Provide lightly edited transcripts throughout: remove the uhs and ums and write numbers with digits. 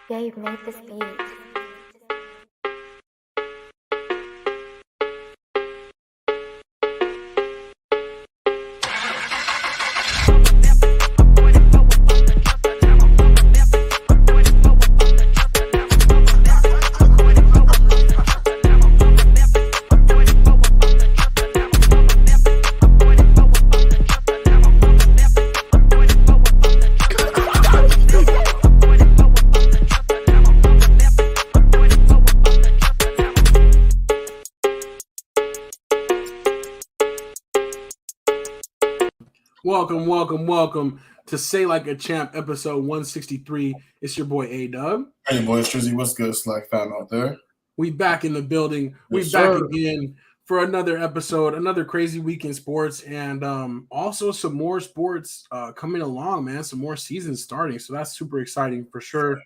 Gabe made this beat. Welcome to Say Like a Champ, episode 163. It's your boy A-Dub. Hey, boy, Strizzy, what's good, SLAC fam out there? We back in the building. Yes, We back sir. again for another episode, another crazy week in sports, and also some more sports coming along, man. Some more seasons starting, so that's super exciting for sure.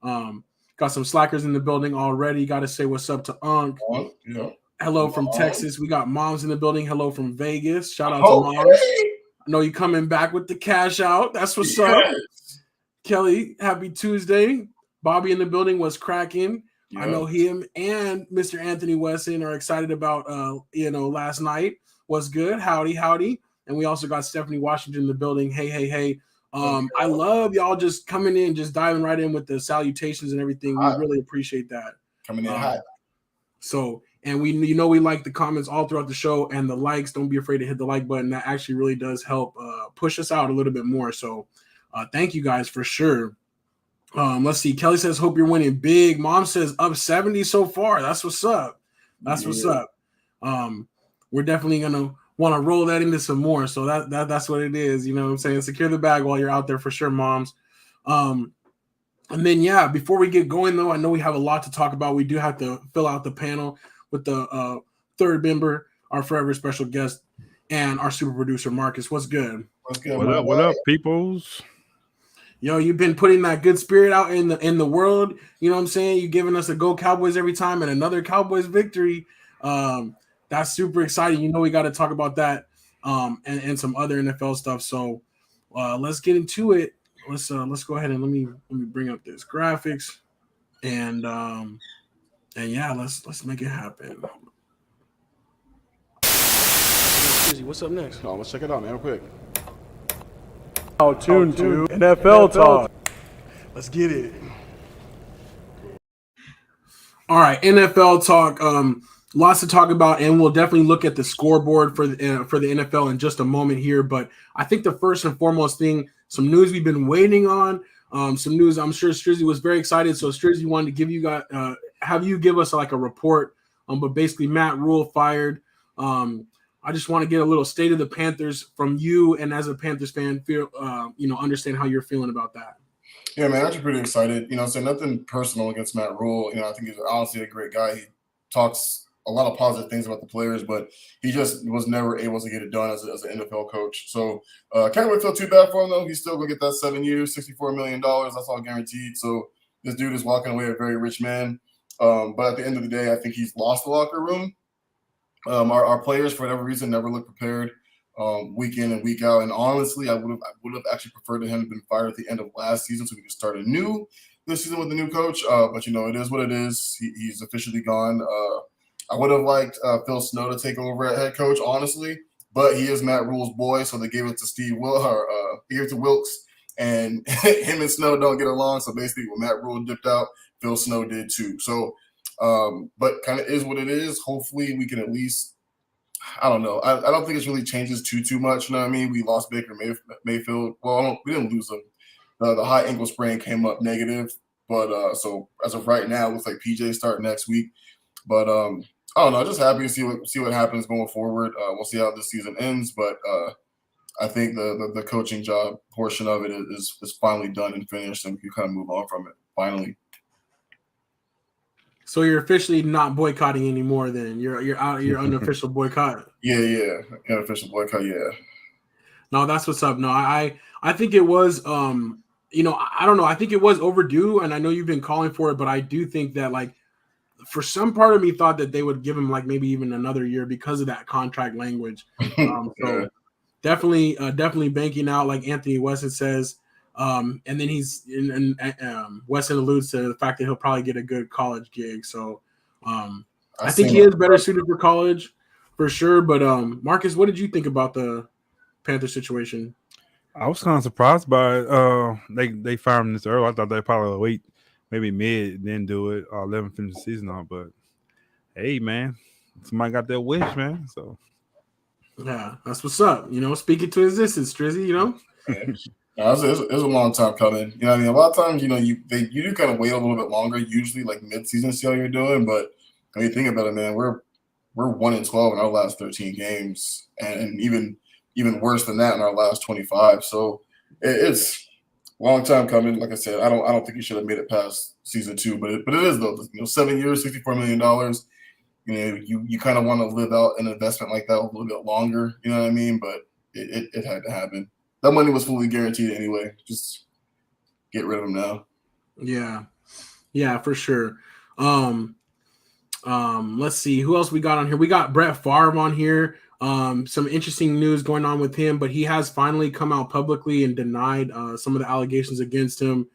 Got some slackers in the building already. Got to say what's up to Unc. Yeah. Hello from Texas. We got Moms in the building. Hello from Vegas. Shout out to Moms. I know you coming back with the cash out. That's what's up. Kelly, happy Tuesday. Bobby in the building was cracking. Yeah. I know him and Mr. Anthony Wesson are excited about, last night was good. Howdy. And we also got Stephanie Washington in the building. Hey. I love y'all just coming in, just diving right in with the salutations and everything. We really appreciate that. Coming in hot. So, and we like the comments all throughout the show and the likes. Don't be afraid to hit the like button. That actually really does help push us out a little bit more. So thank you guys for sure. Let's see. Kelly says, hope you're winning big. Mom says up 70 so far. That's what's up. What's up. We're definitely going to want to roll that into some more. So that's what it is. You know what I'm saying? Secure the bag while you're out there for sure, moms. And then, before we get going, though, I know we have a lot to talk about. We do have to fill out the panel with the third member, our forever special guest, and our super producer, Marcus. What's good? What up, peoples? Yo, you've been putting that good spirit out in the world. You know what I'm saying? You're giving us a go Cowboys every time and another Cowboys victory. That's super exciting. You know we got to talk about that and some other NFL stuff. So let's get into it. Let's go ahead and let me bring up this graphics and let's make it happen. What's up next? Oh, let's check it out, man, real quick. Tuned to NFL Talk. Let's get it. All right, NFL Talk. Lots to talk about, and we'll definitely look at the scoreboard for the NFL in just a moment here. But I think the first and foremost thing, some news we've been waiting on, some news I'm sure Strizzy was very excited. So Strizzy wanted to give you guys, have you give us like a report. But basically Matt Rule fired. I just want to get a little state of the Panthers from you, and as a Panthers fan, feel understand how you're feeling about that. Yeah, man, actually pretty excited. So nothing personal against Matt Rule. I think he's honestly a great guy. He talks a lot of positive things about the players, but he just was never able to get it done as an NFL coach. So can't really feel too bad for him, though. He's still going to get that 7 years, $64 million. That's all guaranteed. So this dude is walking away a very rich man. But at the end of the day, I think he's lost the locker room. Our players, for whatever reason, never look prepared week in and week out. And honestly, I would have actually preferred him to have been fired at the end of last season so we could start anew this season with the new coach. But, it is what it is. He's officially gone. I would have liked Phil Snow to take over at head coach, honestly, but he is Matt Rule's boy, so they gave it to he gave it to Wilkes, and him and Snow don't get along. So basically, when Matt Rule dipped out, Phil Snow did too. So, but kind of is what it is. Hopefully, we can at least. I don't know. I don't think it really changes too much. You know what I mean? We lost Baker Mayfield. Well, we didn't lose him. The high ankle sprain came up negative, but so as of right now, it looks like PJ start next week. But I don't know. Just happy to see what happens going forward. We'll see how this season ends, but I think the coaching job portion of it is finally done and finished, and we can kind of move on from it finally. So you're officially not boycotting anymore. Then you're out. You're under official boycott. Yeah, unofficial boycott. Yeah. No, that's what's up. No, I think it was. I don't know. I think it was overdue, and I know you've been calling for it, but I do think that for some part of me thought that they would give him maybe even another year because of that contract language. So definitely banking out, like Anthony Wesson says. And then Weston alludes to the fact that he'll probably get a good college gig. So I think he is better suited for college for sure. But Marcus, what did you think about the Panther situation? I was kind of surprised by it. They fired him this early. I thought they'd probably wait maybe mid, then do it, or let him finish the season on. But hey, man, somebody got their wish, man. So yeah, that's what's up. Speaking to existence, Strizzy. It was a long time coming. You know what I mean? A lot of times, you do kind of wait a little bit longer, usually like mid-season, see how you're doing. But when you think about it, man, we're 1-12 in our last 13 games, and even worse than that in our last 25. So it's a long time coming. Like I said, I don't think he should have made it past season 2, but it is though. 7 years, $64 million. You kind of want to live out an investment like that a little bit longer. You know what I mean? But it had to happen. That money was fully guaranteed anyway. Just get rid of him now. Yeah, for sure. Let's see who else we got on here. We got Brett Favre on here. Some interesting news going on with him, but he has finally come out publicly and denied some of the allegations against him.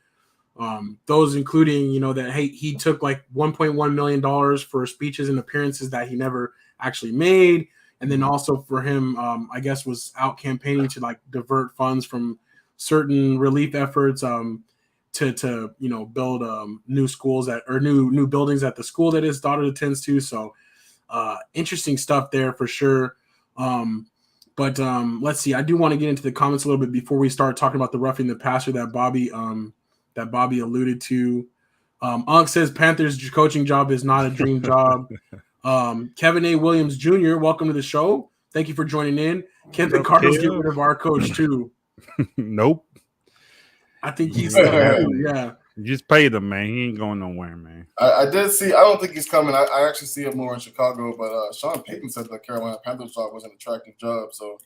Those including, that he took like $1.1 million for speeches and appearances that he never actually made. And then also for him, I guess was out campaigning to like divert funds from certain relief efforts to build new schools or new buildings at the school that his daughter attends to. So interesting stuff there for sure. But let's see. I do want to get into the comments a little bit before we start talking about the roughing the passer that Bobby alluded to. Unk says Panthers coaching job is not a dream job. Kevin A. Williams Jr., welcome to the show. Thank you for joining in. Can the Cardinals get rid of our coach too? Nope. I think he's yeah. Just pay them, man. He ain't going nowhere, man. I did see. I don't think he's coming. I actually see him more in Chicago. But Sean Payton said the Carolina Panthers job was an attractive job. So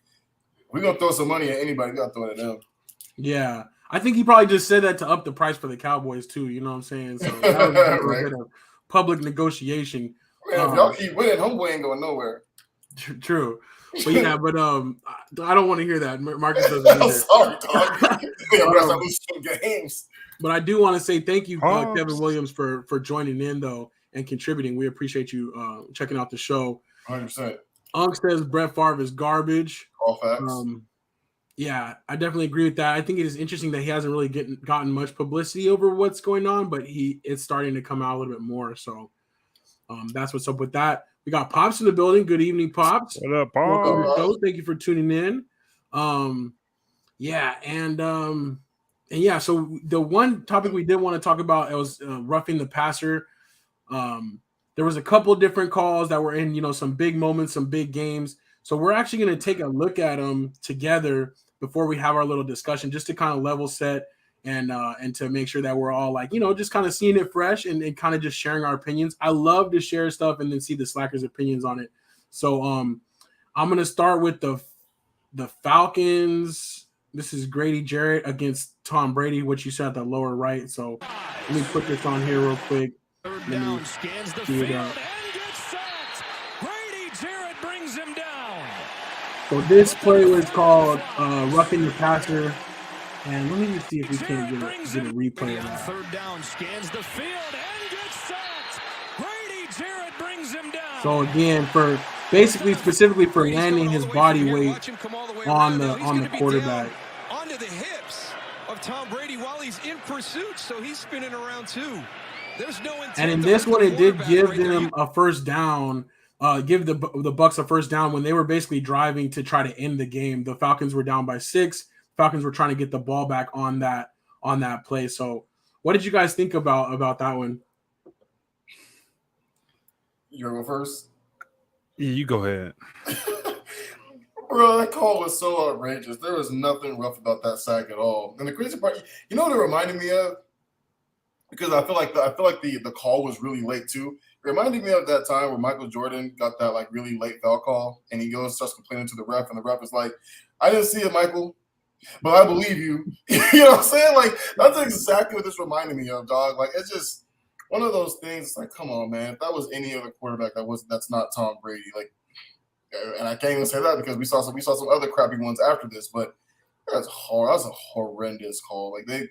we're gonna throw some money at anybody. We gotta throw it at them. Yeah, I think he probably just said that to up the price for the Cowboys too. You know what I'm saying? So that was a bit of public negotiation. Man, if y'all keep winning, homeboy ain't going nowhere. True. But yeah, I don't want to hear that. Marcus doesn't either. I'm sorry, dog. Lose some games. But I do want to say thank you, Kevin Williams, for joining in though and contributing. We appreciate you checking out the show. 100%. Unk says Brett Favre is garbage. All facts. Yeah, I definitely agree with that. I think it is interesting that he hasn't really gotten much publicity over what's going on, but it's starting to come out a little bit more. So that's what's up with that. We got Pops in the building. Good evening, Pops. What up, Pops? Welcome to the show. Thank you for tuning in. So the one topic we did want to talk about was roughing the passer. There was a couple different calls that were in, some big moments, some big games. So we're actually going to take a look at them together before we have our little discussion, just to kind of level set and to make sure that we're all like, just kind of seeing it fresh and kind of just sharing our opinions. I love to share stuff and then see the Slackers' opinions on it. So I'm going to start with the Falcons. This is Grady Jarrett against Tom Brady, which you said at the lower right. So let me put this on here real quick. Third down, scans the field and gets sacked. Grady Jarrett brings him down. So this play was called roughing the passer. And let me just see if we can get a replay of that. Third down, scans the field and gets sacked. Grady Jarrett brings him down. So again, specifically for landing his body weight on the quarterback. Onto the hips of Tom Brady while he's in pursuit, so he's spinning around too. There's no intent. And in this one, it did give them a first down. Give the Bucs a first down when they were basically driving to try to end the game. The Falcons were down by 6. Falcons were trying to get the ball back on that play. So, what did you guys think about that one? You want to go first? Yeah, you go ahead. Bro, that call was so outrageous. There was nothing rough about that sack at all. And the crazy part, you know what it reminded me of? Because I feel like the call was really late too. It reminded me of that time where Michael Jordan got that like really late foul call, and he starts complaining to the ref, and the ref is like, "I didn't see it, Michael, but I believe you." You know what I'm saying? Like that's exactly what this reminded me of, dog. Like it's just one of those things. It's like, come on, man. If that was any other quarterback, that's not Tom Brady. Like, and I can't even say that because we saw some other crappy ones after this, but That's hard. That's a horrendous call. Like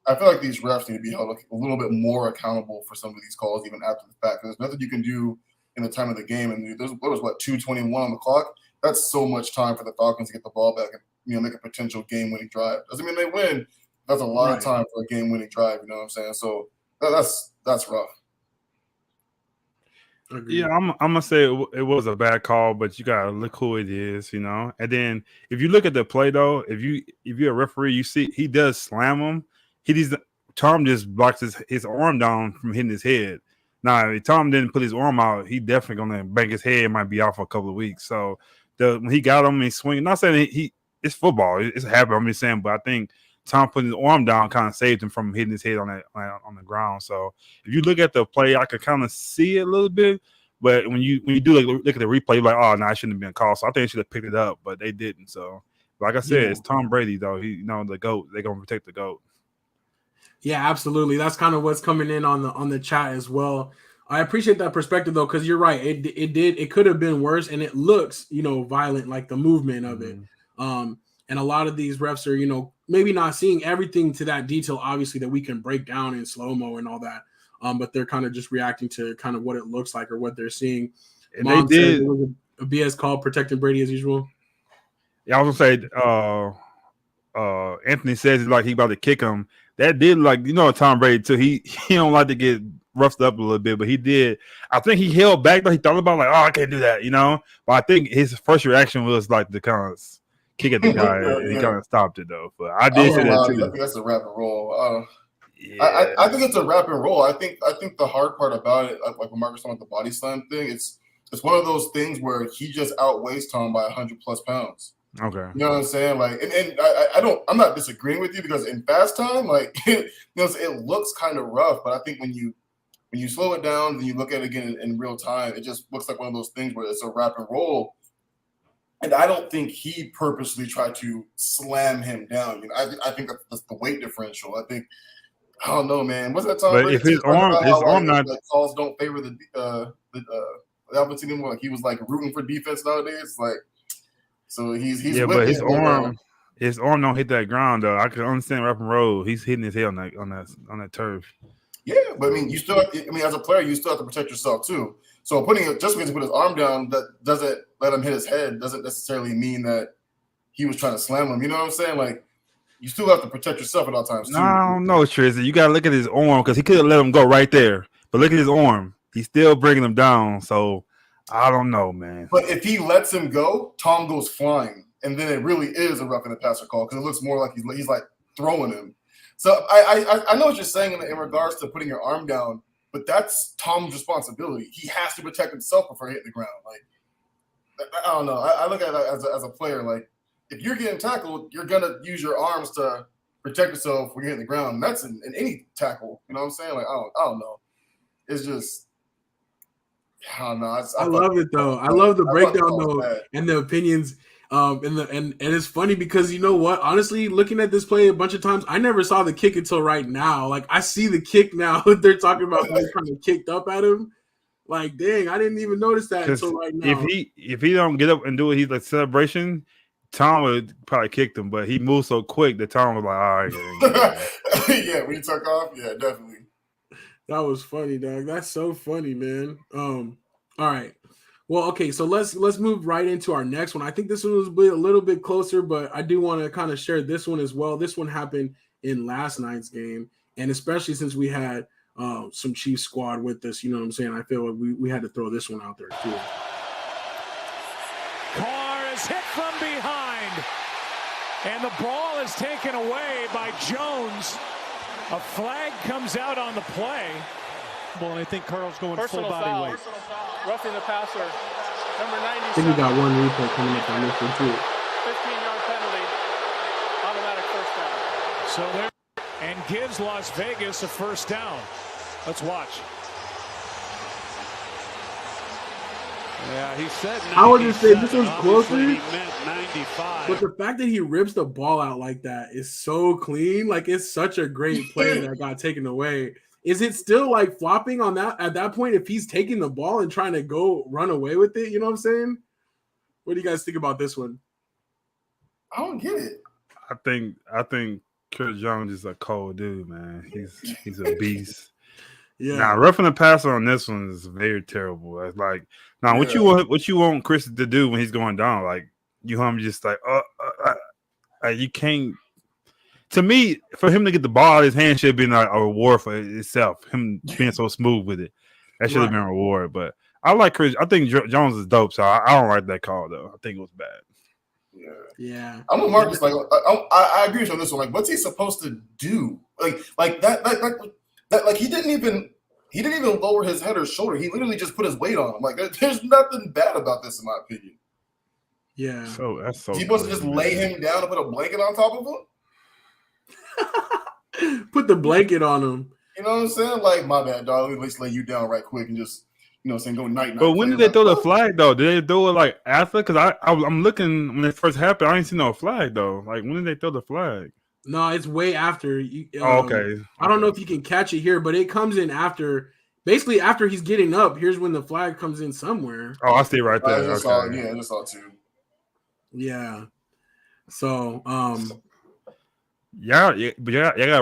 I feel like these refs need to be held a little bit more accountable for some of these calls, even after the fact. There's nothing you can do in the time of the game, and there was 2:21 on the clock. That's so much time for the Falcons to get the ball back and make a potential game-winning drive. Doesn't mean they win. That's a lot of time for a game-winning drive. You know what I'm saying? So that's rough. Yeah, I'm gonna say it was a bad call, but you gotta look who it is, And then if you look at the play though, if you're a referee, you see he does slam him. Tom just blocks his arm down from hitting his head. Now, if Tom didn't put his arm out, he definitely gonna bang his head. Might be out for a couple of weeks. So when he got him, he's swinging. Not saying it's football. It's a habit. I'm just saying, but I think Tom putting his arm down kind of saved him from hitting his head on the ground. So if you look at the play, I could kind of see it a little bit. But when you do look at the replay, you're like, oh no, I shouldn't have been called. So I think they should have picked it up, but they didn't. So like I said, it's Tom Brady though. The GOAT. They're gonna protect the GOAT. Yeah, absolutely. That's kind of what's coming in on the chat as well. I appreciate that perspective though, because you're right. It could have been worse, and it looks violent, like the movement of it. And a lot of these refs are maybe not seeing everything to that detail, obviously, that we can break down in slow-mo and all that. But they're kind of just reacting to kind of what it looks like or what they're seeing. And they did it was a BS call protecting Brady as usual. Yeah, I was gonna say Anthony says it's like he about to kick him. That did Tom Brady too. He don't like to get roughed up a little bit, but he did. I think he held back though. He thought about I can't do that, But I think his first reaction was like to kind of kick at the guy, and he kind of stopped it though. But I did say that too. I think that's a wrap and roll. I think it's a wrap and roll. I think the hard part about it, like when Marcus talking about the body slam thing, it's one of those things where he just outweighs Tom by 100+ pounds. Okay, you know what I'm saying? And I'm not disagreeing with you, because in fast time, it looks kind of rough. But I think when you slow it down and you look at it again in real time, it just looks like one of those things where it's a wrap and roll. And I don't think he purposely tried to slam him down. I think that's the weight differential. I don't know, man. What's that Tom Brady? But if his arm not calls don't favor the offense anymore. Like he was rooting for defense nowadays. So he's but his arm don't hit that ground though. I can understand wrap and roll. He's hitting his head on that turf. Yeah, but I mean, as a player, you still have to protect yourself too. So just because he put his arm down, that doesn't let him hit his head, doesn't necessarily mean that he was trying to slam him. You know what I'm saying? You still have to protect yourself at all times too. No, I don't know, Trizzy. You got to look at his arm, because he could have let him go right there. But look at his arm. He's still bringing him down. So I don't know, man. But if he lets him go, Tom goes flying, and then it really is a roughing the passer call, because it looks more like he's throwing him. So I know what you're saying in regards to putting your arm down, but that's Tom's responsibility. He has to protect himself before hitting the ground. I don't know. I look at it as a player. If you're getting tackled, you're gonna use your arms to protect yourself when you're hitting the ground. And that's in any tackle. You know what I'm saying? I don't know. It's just, I don't know. I love it though. I love the breakdown though, and the opinions. And it's funny because you know what? Honestly, looking at this play a bunch of times, I never saw the kick until right now. I see the kick now. They're talking about kind of kicked up at him. Dang, I didn't even notice that until right now. If he don't get up and do it, he's celebration. Tom would probably kicked him, but he moved so quick that Tom was like, all right. Yeah, when he took off, yeah, definitely. That was funny, dog. That's so funny, man. All right. Well, okay, so let's move right into our next one. I think this one was a little bit closer, but I do want to kind of share this one as well. This one happened in last night's game, and especially since we had some Chiefs squad with us, you know what I'm saying? I feel like we had to throw this one out there too. Carr is hit from behind, and the ball is taken away by Jones. A flag comes out on the play. And I think Carl's going Personal full body foul. weight. Roughing the passer. Number 97. I think we got one replay coming up on this one too. 15-yard penalty. Automatic first down. So there, and gives Las Vegas a first down. Let's watch. Yeah, he said 97. I would just say this was closer. He meant 95. But the fact that he rips the ball out like that is so clean. It's such a great play that got taken away. Is it still flopping on that at that point if he's taking the ball and trying to go run away with it? You know what I'm saying? What do you guys think about this one? I don't get it. I think Chris Jones is a cold dude, man. He's a beast. Yeah. Now, roughing the passer on this one is very terrible. It's like, now what you want Chris to do when he's going down? Like just like, you can't. To me, for him to get the ball out of his hand should have been like a reward for itself. Him being so smooth with it, that should have been a reward. But I like Chris. I think Jones is dope, so I don't like that call though. I think it was bad. Yeah. I'm with Marcus. Like, I agree with you on this one. Like, what's he supposed to do? Like he didn't even lower his head or shoulder. He literally just put his weight on him. Like, there's nothing bad about this, in my opinion. Yeah. So that's so. He supposed to just lay him down and put a blanket on top of him? Put the blanket on him. You know what I'm saying? Like, my bad, dog. Let me lay you down right quick and just, go night. But when did they throw the flag though? Did they throw it like after? Because I'm looking when it first happened. I didn't see no flag though. Like when did they throw the flag? No, it's way after. Okay. I don't know if you can catch it here, but it comes in after. Basically, after he's getting up, here's when the flag comes in somewhere. Oh, I see right there. I just saw too. Yeah. So, but y'all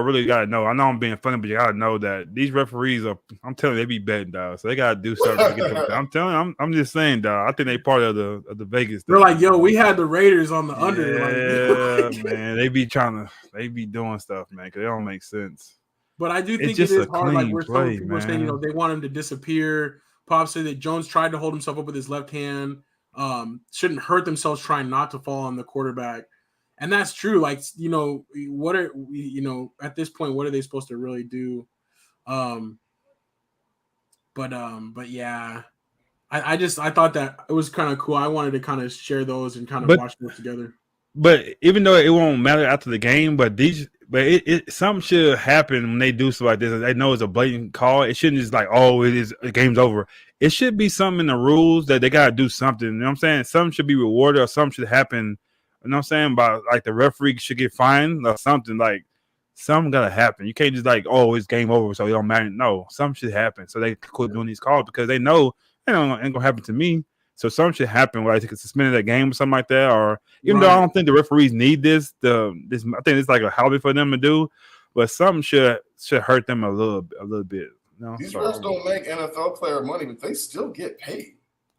really gotta know. I know I'm being funny, but you gotta know that these referees I'm telling you, they be betting, dog. So they gotta do something to get them. I'm telling you, I'm just saying, dog. I think they part of the Vegas. They're like, yo, we had the Raiders on the under. Yeah, man. They be doing stuff, man, because it don't make sense. But I do think just it is a hard. Like clean some people play, are saying, man. they want him to disappear. Pop said that Jones tried to hold himself up with his left hand. Shouldn't hurt themselves trying not to fall on the quarterback. And that's true. Like, at this point, what are they supposed to really do? But yeah, I thought that it was kind of cool. I wanted to kind of share those and kind of watch those together. But even though it won't matter after the game, something should happen when they do stuff like this. They know it's a blatant call. It shouldn't just like, the game's over. It should be something in the rules that they gotta do something. You know what I'm saying? Something should be rewarded or something should happen. You know what I'm saying? But like the referee should get fined or something. Like something gotta happen. You can't just like, it's game over, so it don't matter. No, something should happen so they quit doing these calls because they know it ain't gonna happen to me. So something should happen where I think it's suspended that game or something like that. Or even though I don't think the referees need this, I think it's like a hobby for them to do. But something should hurt them a little bit. These refs don't make NFL player money, but they still get paid.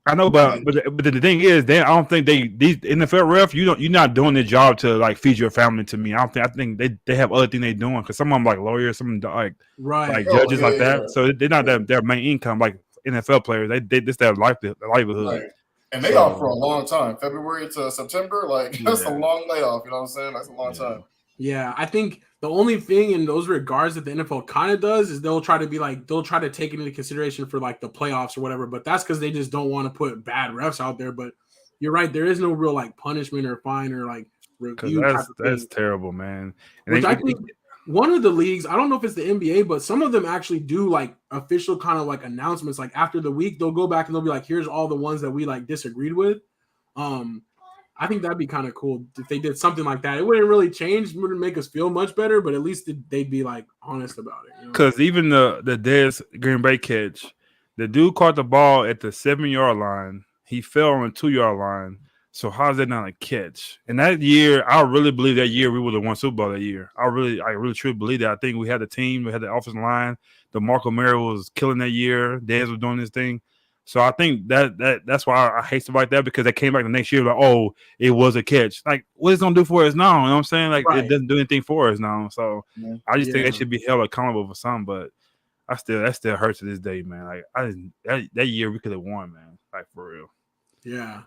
I know, but the thing is, I don't think these NFL refs, you're not doing their job to like feed your family. To me, I think they have other things they doing because some of them like lawyers, some of them like judges like that. So they're not their main income like NFL players. They just have livelihood. Right. And they off for a long time, February to September. Like that's a long layoff. You know what I'm saying? That's a long time. Yeah, I think the only thing in those regards that the NFL kind of does is they'll try to take it into consideration for like the playoffs or whatever. But that's because they just don't want to put bad refs out there. But you're right, there is no real like punishment or fine or like review. That's terrible, man. And I think one of the leagues, I don't know if it's the NBA, but some of them actually do like official kind of like announcements. Like after the week, they'll go back and they'll be like, "Here's all the ones that we like disagreed with." I think that'd be kind of cool if they did something like that. It wouldn't really change, wouldn't make us feel much better, but at least they'd be like honest about it. Because even the Dez Green Bay catch, the dude caught the ball at the 7-yard line. He fell on the 2-yard line. So how's that not a catch? And that year, I really believe that year we would have won Super Bowl that year. I really truly believe that. I think we had the team, we had the offensive line. DeMarco Murray was killing that year. Dez was doing this thing. So I think that's why I hate stuff like that because they came back the next year like, it was a catch. Like, what it's gonna do for us now? You know what I'm saying? Like, It doesn't do anything for us now. So I just think they should be held accountable for something. But that still hurts to this day, man. Like that year we could have won, man. Like for real. Yeah,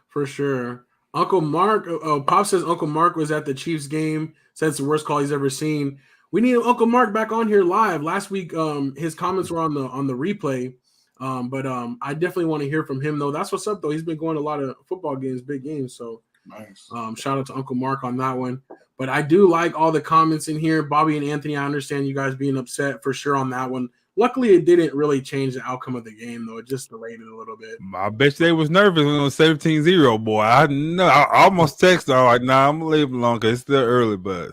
for sure. Uncle Mark, Pop says Uncle Mark was at the Chiefs game. Said it's the worst call he's ever seen. We need Uncle Mark back on here live. Last week, his comments were on the replay. But I definitely want to hear from him though. That's what's up though. He's been going to a lot of football games, big games. So nice. Shout out to Uncle Mark on that one. But I do like all the comments in here. Bobby and Anthony, I understand you guys being upset for sure on that one. Luckily, it didn't really change the outcome of the game though. It just delayed it a little bit. I bet you they was nervous when it was 17-0, boy. I know. I almost texted them like, "Nah, I'm gonna leave it alone because it's still early, but."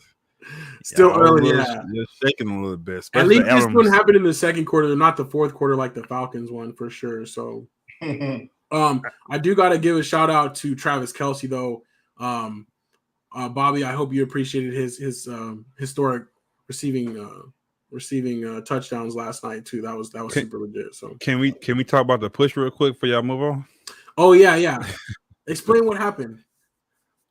Still early, You're shaking a little bit. At least this one happened in the second quarter, not the fourth quarter like the Falcons one for sure. So, I do got to give a shout out to Travis Kelce though. Bobby, I hope you appreciated his historic receiving touchdowns last night too. That was super legit. So can we talk about the push real quick for y'all move on? Oh yeah. Explain what happened.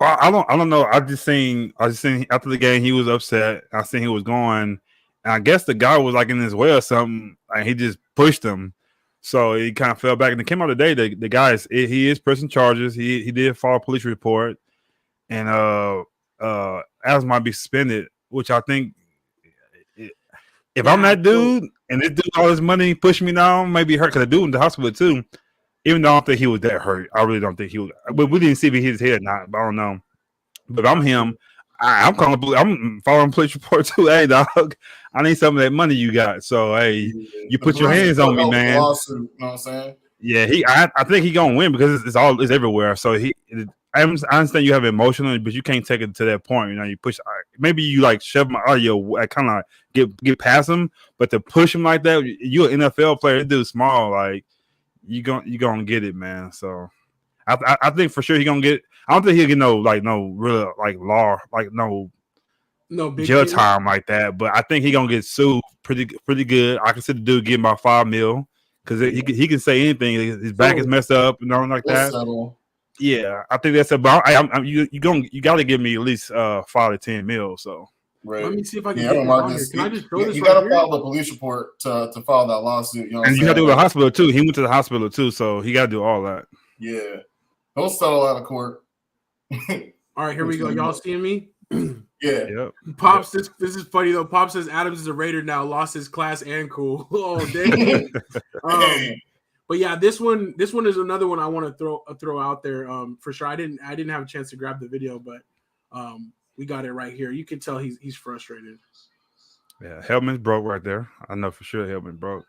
Well, I don't know. I just seen after the game he was upset. I seen he was going, and I guess the guy was like in his way or something, and he just pushed him. So he kind of fell back, and it came out today. The guy he is pressing charges. He did file a police report, and Adams might be suspended. Which I think, if I'm that dude and this dude all his money pushed me down, maybe hurt because the dude in the hospital too. Even though I don't think he was that hurt, I really don't think he was. But we didn't see if he hit his head or not. But I don't know. But if I'm him, I'm following police report too. Hey, dog, I need some of that money you got. So hey, you put your hands on me, man. Lawsuit, you know what I'm saying? Yeah, I think he's gonna win because it's everywhere. So I understand you have emotional, but you can't take it to that point. You know, you push. Maybe you like shove him out of your kind of get past him, but to push him like that, you're an NFL player. This dude's small, like. You gonna get it, man. So I think for sure he gonna get. I don't think he'll get no real like law no big jail time like that. But I think he gonna get sued pretty good. I can see the dude getting about $5 million because he can say anything. His back is messed up and all like that. Settle. Yeah, I think that's about. You got to give me at least $5 to $10 million. So. Right. Let me see if I can. Can I just throw this? You got to file the police report to file that lawsuit. You know and you have to go to the hospital too. He went to the hospital too, so he got to do all that. Yeah, don't settle out of court. All right, here we go. Y'all seeing me? Yeah. Yep. Pops, this is funny though. Pops says Adams is a Raider now. Lost his class and cool. Oh dang. But yeah, this one is another one I want to throw out there. For sure. I didn't have a chance to grab the video, but we got it right here. You can tell he's frustrated. Yeah, helmet's broke right there. I know for sure helmet broke.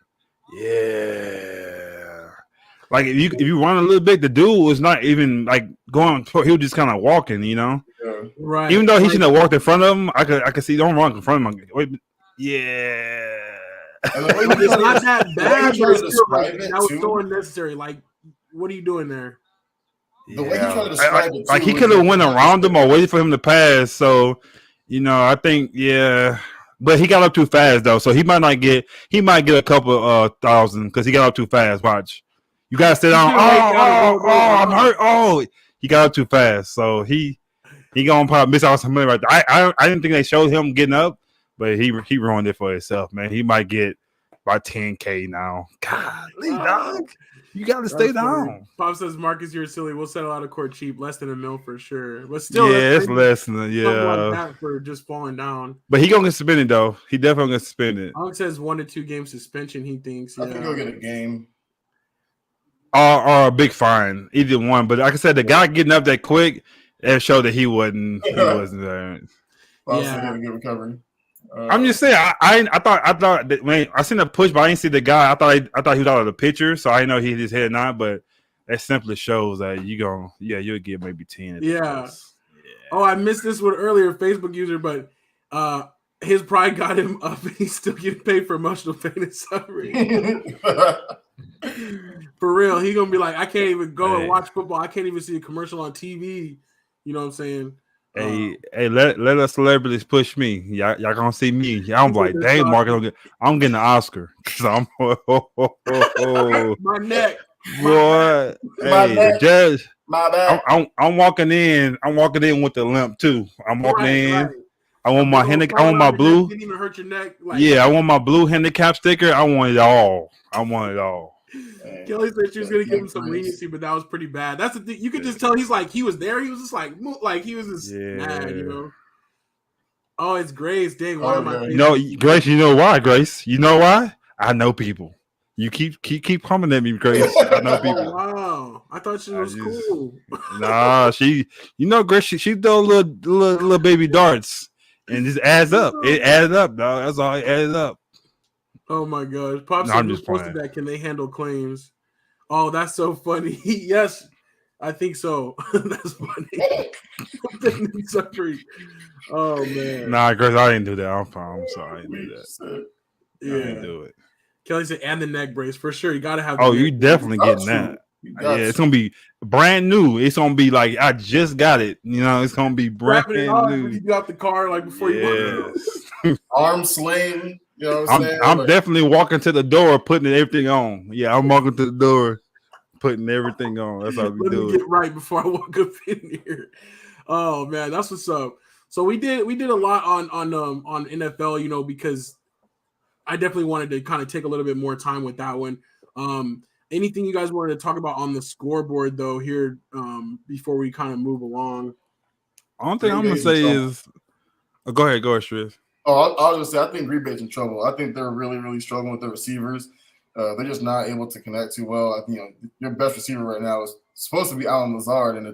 Yeah. Like if you run a little bit, the dude was not even like going. He was just kind of walking, you know. Yeah. Right. Even though he shouldn't have walked in front of him, I could see. Don't run in front of him. Wait, yeah. It's not that bad. That was so unnecessary. Like, what are you doing there? The way he tried to describe it, like he could have went around him or waited for him to pass. So, you know, I think but he got up too fast though. So he might get a couple thousand because he got up too fast. Watch, you gotta sit down. I'm hurt. Oh, he got up too fast. So he gonna probably miss out some money right there. I didn't think they showed him getting up, but he ruined it for himself, man. He might get about $10K now. Golly, dog. You got to stay down. Pop says, Marcus, you're silly. We'll settle out of court cheap. Less than $1 million for sure. But still, it's less than like that for just falling down. But he going to get suspended, though. He definitely going to get suspended. Alex says 1 to 2 game suspension, he thinks. I think he'll get a game. Or a big fine. Either one. But like I said, the guy getting up that quick, it showed that he wasn't there. Well, yeah. Had a good recovery. I'm just saying. I thought that when I seen the push, but I didn't see the guy. I thought he was out of the picture, so I didn't know he hit his head not. But that simply shows that you'll get maybe 10. Yeah. Oh, I missed this one earlier, Facebook user, but his pride got him up, and he's still getting paid for emotional pain and suffering. For real, he gonna be like, I can't even go and watch football. I can't even see a commercial on TV. You know what I'm saying? Hey, let us celebrities push me. Y'all gonna see me. I'm like, dang, Mark, I'm getting an Oscar because I'm my neck. Boy, hey, Judge. My bad. I'm walking in. I'm walking in with the limp too. I'm walking in. Right. I want my handicap. I want my blue. Didn't even hurt your neck. I want my blue handicap sticker. I want it all. Kelly said she was gonna give him some leniency, but that was pretty bad. That's the thing. You could just tell he was there. He was just like he was just mad, you know. Oh, it's Grace. Dang, why am I? No, Grace. You know why, Grace? You know why? I know people. You keep coming at me, Grace. I know people. Wow, I thought she was cool. Nah, Grace. She throw little baby darts, and just adds up. It adds up, dog. That's all. It adds up. Oh my gosh. Pop said who posted that? Can they handle claims? Oh, that's so funny. Yes, I think so. That's funny. Oh man. Nah, Grace, I didn't do that. I'm sorry. I didn't do that. Yeah. I didn't do it. Kelly said, and the neck brace for sure. You gotta have you definitely getting that. Yeah, it's gonna be brand new. It's gonna be like I just got it. It's gonna be brand Wrapping it on new. when you got the car, like before you walk. Arm sling. You know what I'm saying? I'm definitely walking to the door, putting everything on. Yeah, I'm walking to the door, putting everything on. That's how we do it. Let me get right before I walk up in here. Oh man, that's what's up. So we did a lot on NFL, because I definitely wanted to kind of take a little bit more time with that one. Anything you guys wanted to talk about on the scoreboard though here before we kind of move along? Only thing I'm gonna say is, go ahead, Shriz. Oh, I'll just say I think Green Bay's in trouble. I think they're really, really struggling with their receivers. They're just not able to connect too well. I think your best receiver right now is supposed to be Allen Lazard, and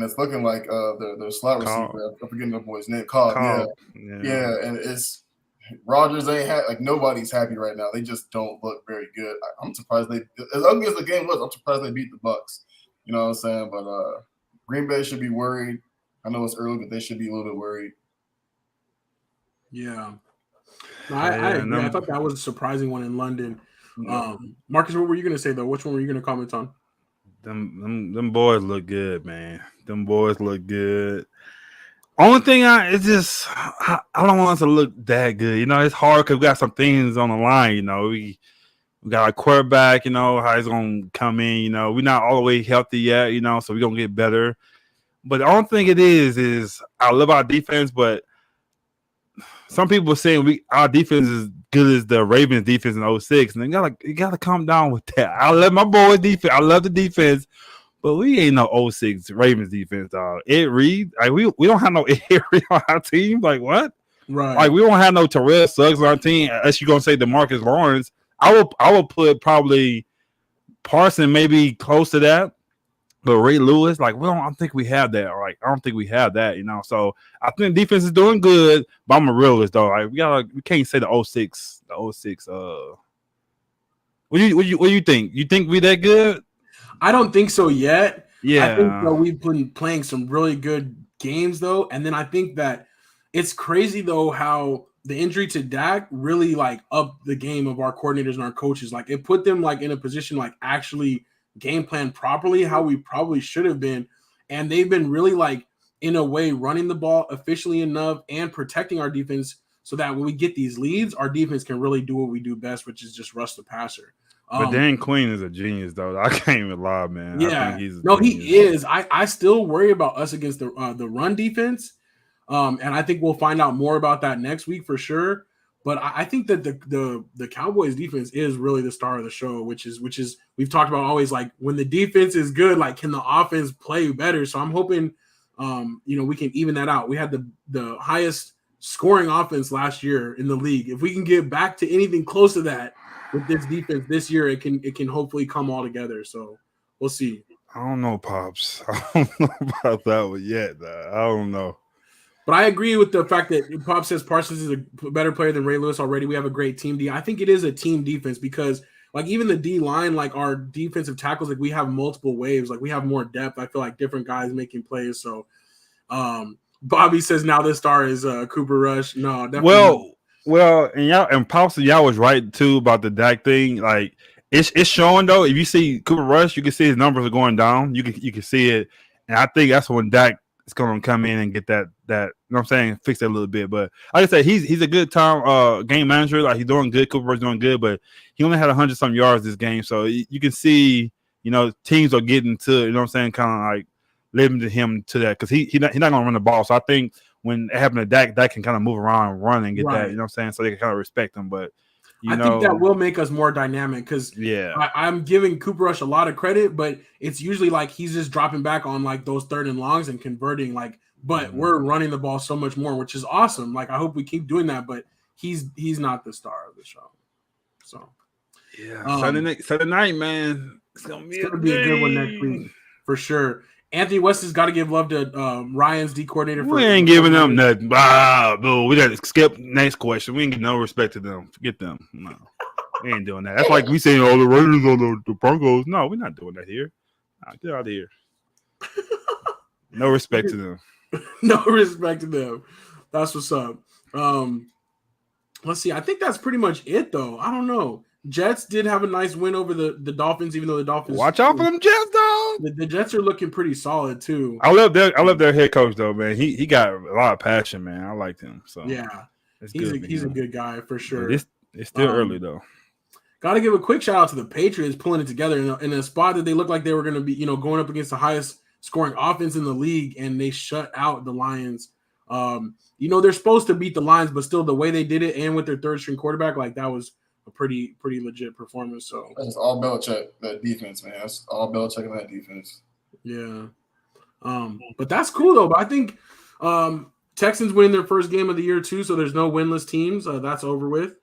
it's looking like their slot receiver. I'm forgetting the boy's name. Cobb. Yeah, and it's Rodgers ain't like nobody's happy right now. They just don't look very good. I'm surprised as ugly as the game was, I'm surprised they beat the Bucs. You know what I'm saying? But Green Bay should be worried. I know it's early, but they should be a little bit worried. Yeah. No, I agree. I thought that was a surprising one in London. Marcus, what were you going to say, though? Which one were you going to comment on? Them boys look good, man. Them boys look good. Only thing I don't want us to look that good. It's hard because we got some things on the line. We got a quarterback, how he's going to come in. We're not all the way healthy yet, so we're going to get better. But the only thing it is I love our defense, but some people are saying our defense is good as the Ravens defense in 06, and you gotta calm down with that. I love my boys' defense. I love the defense, but we ain't no 06 Ravens defense, dog. Ed Reed, like we don't have no Ed Reed on our team. Like what? Right. Like we don't have no Terrell Suggs on our team. Unless you're gonna say DeMarcus Lawrence, I would put probably Parson maybe close to that. But Ray Lewis, like, I don't think we have that. Like, I don't think we have that, So I think defense is doing good, but I'm a realist though. Like, we can't say the 06. What do you think? You think we that good? I don't think so yet. Yeah. I think we've been playing some really good games though, and then I think that it's crazy though how the injury to Dak really like upped the game of our coordinators and our coaches. Like, it put them like in a position like actually game plan properly how we probably should have been, and they've been really like in a way running the ball efficiently enough and protecting our defense so that when we get these leads, our defense can really do what we do best, which is just rush the passer. But Dan Quinn is a genius though. I can't even lie, man. Yeah, I think he's he is. I still worry about us against the run defense, and I think we'll find out more about that next week for sure. But I think that the Cowboys defense is really the star of the show, which is we've talked about always, like when the defense is good, like can the offense play better? So I'm hoping, we can even that out. We had the highest scoring offense last year in the league. If we can get back to anything close to that with this defense this year, it can hopefully come all together. So we'll see. I don't know, Pops. I don't know about that one yet. I don't know. But I agree with the fact that Pop says Parsons is a better player than Ray Lewis already. We have a great team D. I think it is a team defense because, like, even the D line, like our defensive tackles, like we have multiple waves. Like we have more depth. I feel like different guys making plays. So, Bobby says now the star is Cooper Rush. No, definitely. Well, and Pops and y'all was right too about the Dak thing. Like it's showing though. If you see Cooper Rush, you can see his numbers are going down. You can see it, and I think that's when Dak is going to come in and get that. You know what I'm saying? Fix that a little bit. But like I said, he's a good game manager. Like he's doing good. Cooper is doing good, but he only had 100-some yards this game. So you can see, teams are getting to, you know what I'm saying, kind of like limiting him to that because he's not going to run the ball. So I think when it happened to Dak, Dak can kind of move around and run and get that, you know what I'm saying? So they can kind of respect him. But I think that will make us more dynamic because I'm giving Cooper Rush a lot of credit, but it's usually like he's just dropping back on like those third and longs and converting but we're running the ball so much more, which is awesome. Like I hope we keep doing that, but he's not the star of the show. So Saturday night, man, it's gonna be a good one next week for sure. Anthony West has got to give love to Ryan's D coordinator. We ain't giving them nothing. Boo. We got to skip next question. We ain't give no respect to them. Forget them. No, we ain't doing that. That's like we saying, the Raiders on the Broncos. No, we're not doing that here. Get out of here. No respect to them. No respect to them. That's what's up. Let's see. I think that's pretty much it, though. I don't know. Jets did have a nice win over the Dolphins, even though the Dolphins. Watch out for them Jets, dog. The Jets are looking pretty solid too. I love their head coach though, man. He got a lot of passion, man. I liked him. So yeah, it's he's a good guy for sure. It's still early though. Got to give a quick shout out to the Patriots pulling it together in a spot that they looked like they were going to be, going up against the highest scoring offense in the league, and they shut out the Lions. They're supposed to beat the Lions, but still the way they did it and with their third string quarterback, like that was a pretty legit performance. So that's all Belichick, that defense, man. That's all Belichick and that defense. Yeah. But that's cool though. But I think Texans win their first game of the year too, so there's no winless teams. That's over with.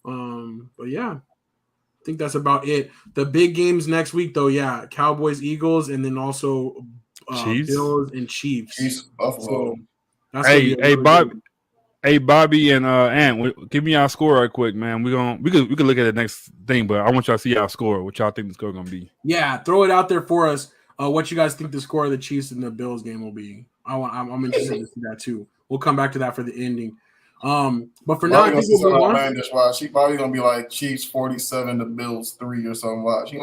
But yeah, I think that's about it. The big games next week though, yeah, Cowboys, Eagles, and then also Bills and Chiefs. Chiefs, Buffalo. So Hey, Bobby and Ant, give me our score right quick, man. We could look at the next thing, but I want y'all to see our score. What y'all think the score gonna be? Yeah, throw it out there for us. What you guys think the score of the Chiefs and the Bills game will be? I'm interested to see that too. We'll come back to that for the ending. But for now, I think we'll move on. She probably gonna be like Chiefs 47 to Bills 3 or something. Watch.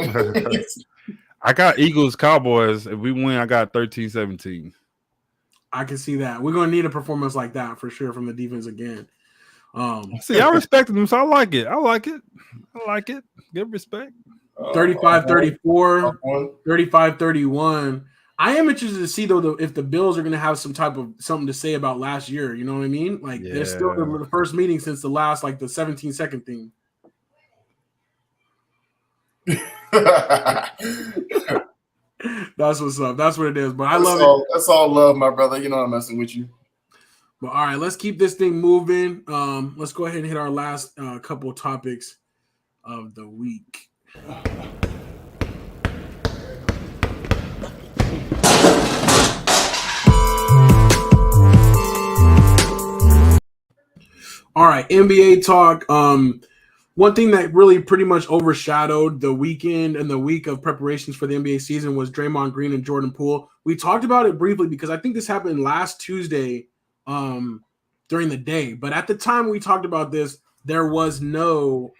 I got Eagles Cowboys. If we win, I got 13-17. I can see that. We're gonna need a performance like that for sure from the defense again. See, I respected them, so I like it. Give respect. 35-34, 35-31. I am interested to see though if the Bills are going to have some type of something to say about last year. You know what I mean? Like they're still the first meeting since the last, like the 17-second thing. That's what's up. That's what it is. But I love it. That's all love, my brother. You know I'm messing with you. But all right, let's keep this thing moving. Let's go ahead and hit our last couple topics of the week. All right, NBA talk. One thing that really pretty much overshadowed the weekend and the week of preparations for the NBA season was Draymond Green and Jordan Poole. We talked about it briefly because I think this happened last Tuesday during the day. But at the time we talked about this, there was no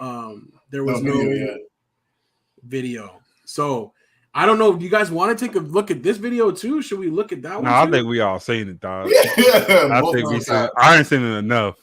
video. So I don't know. Do you guys want to take a look at this video too? Should we look at that one? No, I think we all seen it, dog. Yeah, I ain't seen it enough.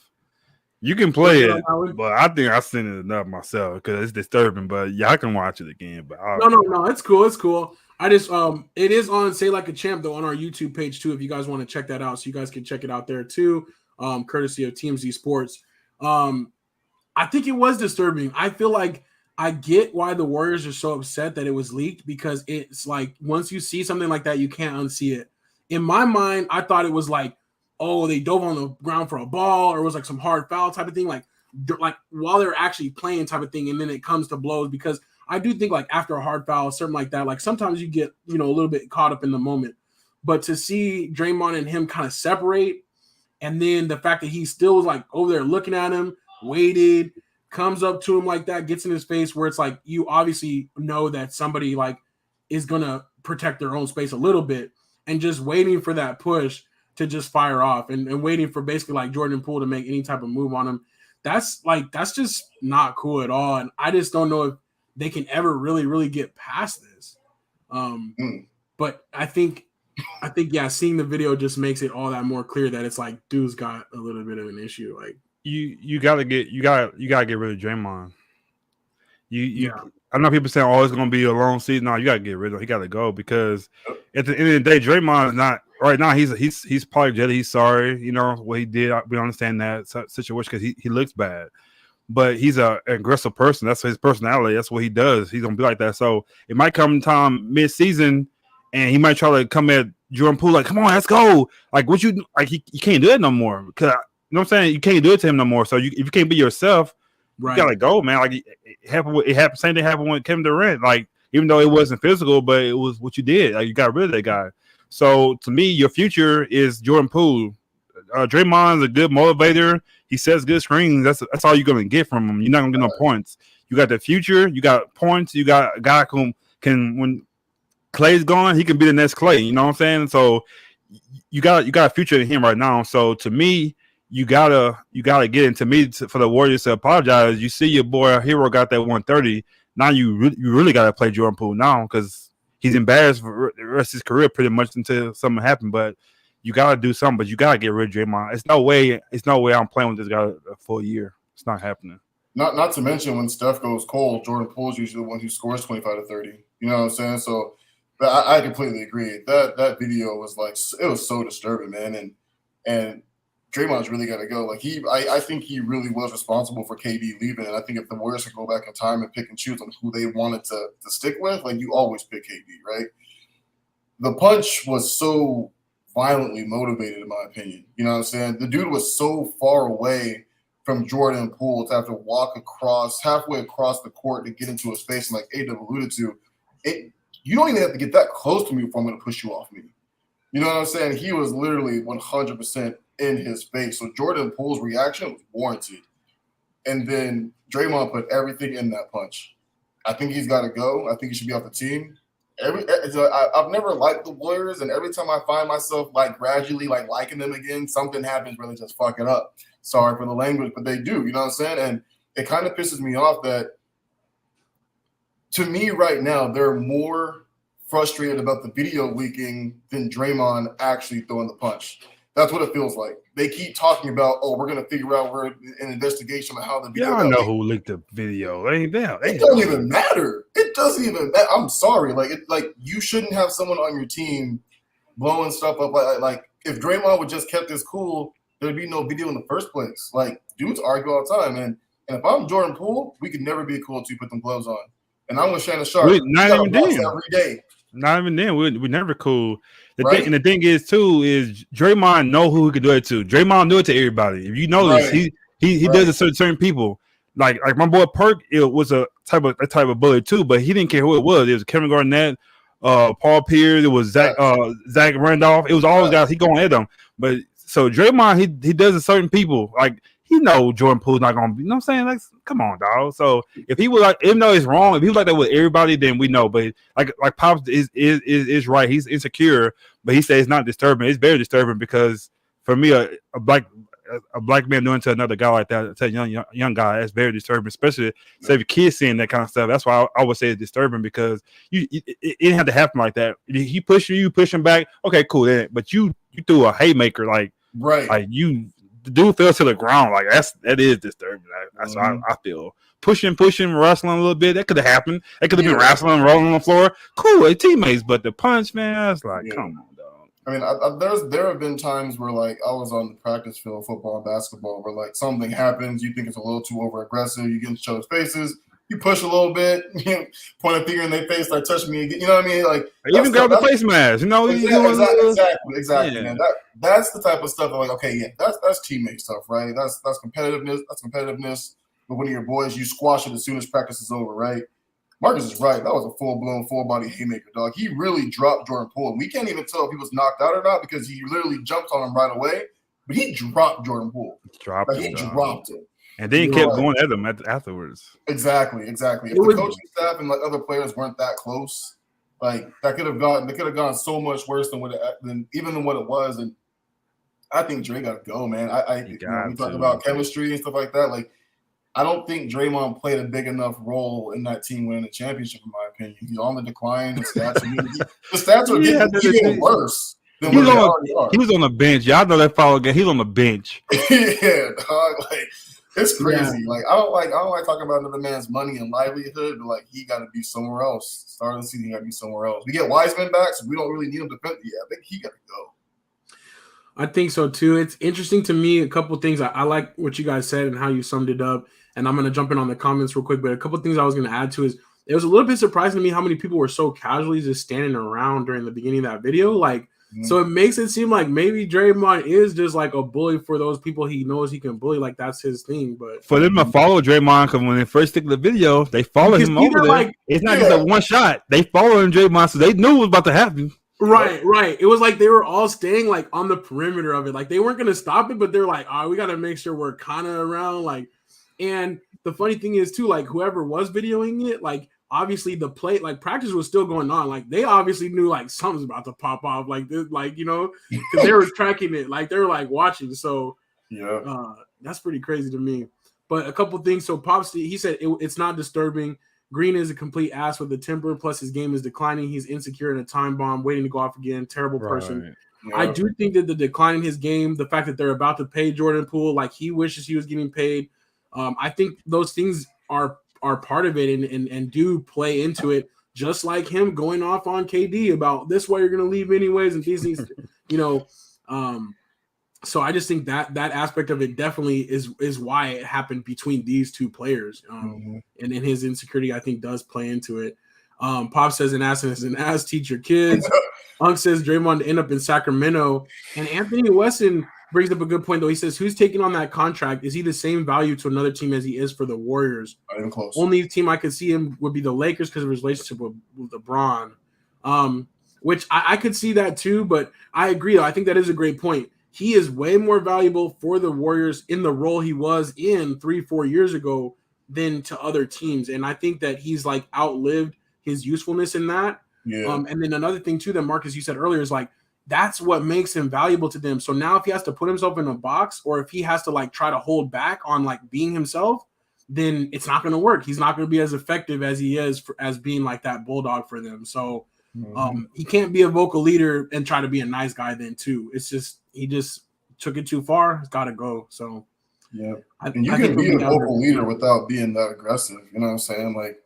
You can play it, but I think I've seen it enough myself because it's disturbing. But y'all can watch it again. But no, it's cool. It's cool. I just it is on Say Like a Champ though on our YouTube page too. If you guys want to check that out, so you guys can check it out there too. Courtesy of TMZ Sports. I think it was disturbing. I feel like I get why the Warriors are so upset that it was leaked because it's like once you see something like that, you can't unsee it. In my mind, I thought it was like, oh, they dove on the ground for a ball, or it was like some hard foul type of thing, like while they're actually playing type of thing, and then it comes to blows because I do think like after a hard foul, something like that, like sometimes you get a little bit caught up in the moment, but to see Draymond and him kind of separate, and then the fact that he still was like over there looking at him, waited, comes up to him like that, gets in his face, where it's like you obviously know that somebody like is gonna protect their own space a little bit, and just waiting for that push to just fire off and waiting for basically like Jordan Poole to make any type of move on him. That's just not cool at all. And I just don't know if they can ever really, really get past this. But I think, yeah, seeing the video just makes it all that more clear that it's like, dude's got a little bit of an issue. Like you gotta get rid of Draymond. I know people saying, "Oh, it's gonna be a long season." No, you gotta get rid of him. He gotta go because at the end of the day, Draymond is not right now. He's probably jelly. He's sorry, what he did. We understand that situation because he looks bad, but he's an aggressive person. That's his personality. That's what he does. He's gonna be like that. So it might come time mid-season, and he might try to come at Jordan Poole like, "Come on, let's go!" Like what you like? You can't do it no more because you know what I'm saying. You can't do it to him no more. So if you can't be yourself. Right. You gotta go, man. Like it happened. Same thing happened with Kevin Durant. Like even though it wasn't physical, but it was what you did. Like you got rid of that guy. So to me, your future is Jordan Poole. Draymond's a good motivator. He sets good screens. That's all you're gonna get from him. You're not gonna get no points. You got the future. You got points. You got a guy who can when Clay's gone, he can be the next Clay. You know what I'm saying? So you got a future in him right now. So to me, you gotta get into me for the Warriors to apologize. You see your boy Hero got that 130. Now you really gotta play Jordan Poole now because he's embarrassed for the rest of his career pretty much until something happened. But you gotta do something. But you gotta get rid of Draymond. It's no way I'm playing with this guy a full year. It's not happening. Not to mention when Steph goes cold, Jordan Poole's usually the one who scores 25 to 30. You know what I'm saying? So, but I completely agree. That video was like it was so disturbing, man. And Draymond's really got to go. Like I think he really was responsible for KD leaving. And I think if the Warriors could go back in time and pick and choose on who they wanted to stick with, like you always pick KD, right? The punch was so violently motivated, in my opinion. You know what I'm saying? The dude was so far away from Jordan Poole to have to walk halfway across the court to get into a space, and like A-Dub alluded to, you don't even have to get that close to me if I'm going to push you off me. You know what I'm saying? He was literally 100% in his face. So Jordan Poole's reaction was warranted. And then Draymond put everything in that punch. I think he's got to go. I think he should be off the team. I've never liked the Warriors, and every time I find myself like gradually like liking them again, something happens where they just fuck it up. Sorry for the language, but they do. You know what I'm saying? And it kind of pisses me off that, to me right now, they're more frustrated about the video leaking than Draymond actually throwing the punch. That's what it feels like. They keep talking about, we're going to figure out we're an investigation of how the video. Yeah, I know who leaked the video. It doesn't even matter. It doesn't even matter. I'm sorry. Like you shouldn't have someone on your team blowing stuff up. Like if Draymond would just kept this cool, there'd be no video in the first place. Like dudes argue all the time, and if I'm Jordan Poole, we could never be cool until you put them gloves on. And I'm with Shannon Sharp. Not even then. Every day. Not even then. We never cool. Right? The thing is too is Draymond know who he could do it to. Draymond do it to everybody. If you know this, he does it to certain people. Like my boy Perk, it was a type of bully too, but he didn't care who it was. It was Kevin Garnett, Paul Pierce, it was Zach Randolph. It was all those guys. He going at them. But so Draymond, he does it to certain people. Like he know Jordan Poole's not gonna be. You know what I'm saying? Like, come on, dog. So if he was like, even though it's wrong, if he was like that with everybody, then we know. But like Pops is right. He's insecure, but he says it's not disturbing. It's very disturbing because for me, a black man doing to another guy like that, to a young guy, that's very disturbing. Especially if your kids seeing that kind of stuff. That's why I would say it's disturbing because it didn't have to happen like that. He pushed you push him back. Okay, cool. But you threw a haymaker like you. The dude fell to the ground. Like that is disturbing. That's how I feel. Pushing, wrestling a little bit. That could have happened. That could have been wrestling, rolling on the floor. Cool, teammates. But the punch, man, that's like, come on, dog. I mean, there have been times where like I was on the practice field, football and basketball, where like something happens, you think it's a little too over aggressive, you get in each other's faces, you push a little bit, point a finger in their face, like touch me again. You know what I mean? Like even grab the face mask. You know, exactly. Yeah. Man. That's the type of stuff I'm like, okay, yeah, that's teammate stuff, right? That's competitiveness. That's competitiveness. But when you're boys, you squash it as soon as practice is over, right? Marcus is right. That was a full-blown, full-body haymaker, dog. He really dropped Jordan Poole. And we can't even tell if he was knocked out or not because he literally jumped on him right away. But he dropped Jordan Poole. He dropped him. And then he kept going at them afterwards. Exactly. If the coaching staff and like other players weren't that close, like they could have gone so much worse than what it was. And I think Dre got to go, man. We talk about chemistry and stuff like that. Like, I don't think Draymond played a big enough role in that team winning the championship, in my opinion. He's on the decline. The stats are getting even worse than what they already are. He was on the bench. Y'all know that follow again. He's on the bench. Yeah, dog. Like, it's crazy. Yeah. Like I don't like talking about another man's money and livelihood, but like he got to be somewhere else. Starting the season, he got to be somewhere else. We get Wiseman back, so we don't really need him to defend. Yeah, I think he got to go. I think so too. It's interesting to me. A couple things I like what you guys said and how you summed it up. And I'm gonna jump in on the comments real quick. But a couple things I was gonna add to is it was a little bit surprising to me how many people were so casually just standing around during the beginning of that video. Like, so it makes it seem like maybe Draymond is just like a bully for those people he knows he can bully. Like that's his thing. But for them to follow Draymond, because when they first stick the video, they follow him over there. Like, it's not just a one shot. They follow him Draymond, so they knew it was about to happen. Right. It was like they were all staying like on the perimeter of it. Like they weren't gonna stop it, but they're like, we gotta make sure we're kind of around. Like, and the funny thing is too, like whoever was videoing it, like obviously the play, like practice was still going on. Like they obviously knew like something's about to pop off. Like this, like because they were tracking it. Like they were like watching. So Yeah. That's pretty crazy to me. But a couple things. So Pops, he said it's not disturbing. Green is a complete ass with a temper. Plus his game is declining. He's insecure and a time bomb waiting to go off again. Terrible person. Yeah. I do think that the decline in his game, the fact that they're about to pay Jordan Poole, like he wishes he was getting paid. I think those things are part of it and do play into it. Just like him going off on KD about this way you're going to leave anyways. And these things, so I just think that aspect of it definitely is why it happened between these two players. And in his insecurity, I think does play into it. Pop says an ass is an ass, teach your kids. Unk says Draymond to end up in Sacramento. And Anthony Weston brings up a good point, though. He says, who's taking on that contract? Is he the same value to another team as he is for the Warriors? Not even close. Only team I could see him would be the Lakers because of his relationship with LeBron, which I could see that too. But I agree, though. I think that is a great point. He is way more valuable for the Warriors in the role he was in 3-4 years ago than to other teams. And I think that he's like outlived his usefulness in that. Yeah. And then another thing too that Marcus, you said earlier, is like that's what makes him valuable to them. So now if he has to put himself in a box or if he has to like try to hold back on like being himself, then it's not going to work. He's not going to be as effective as he is as being like that bulldog for them. So he can't be a vocal leader and try to be a nice guy then too. It's just he just took it too far. It's got to go. So yeah, and you can be a vocal leader without being that aggressive. You know what I'm saying? Like,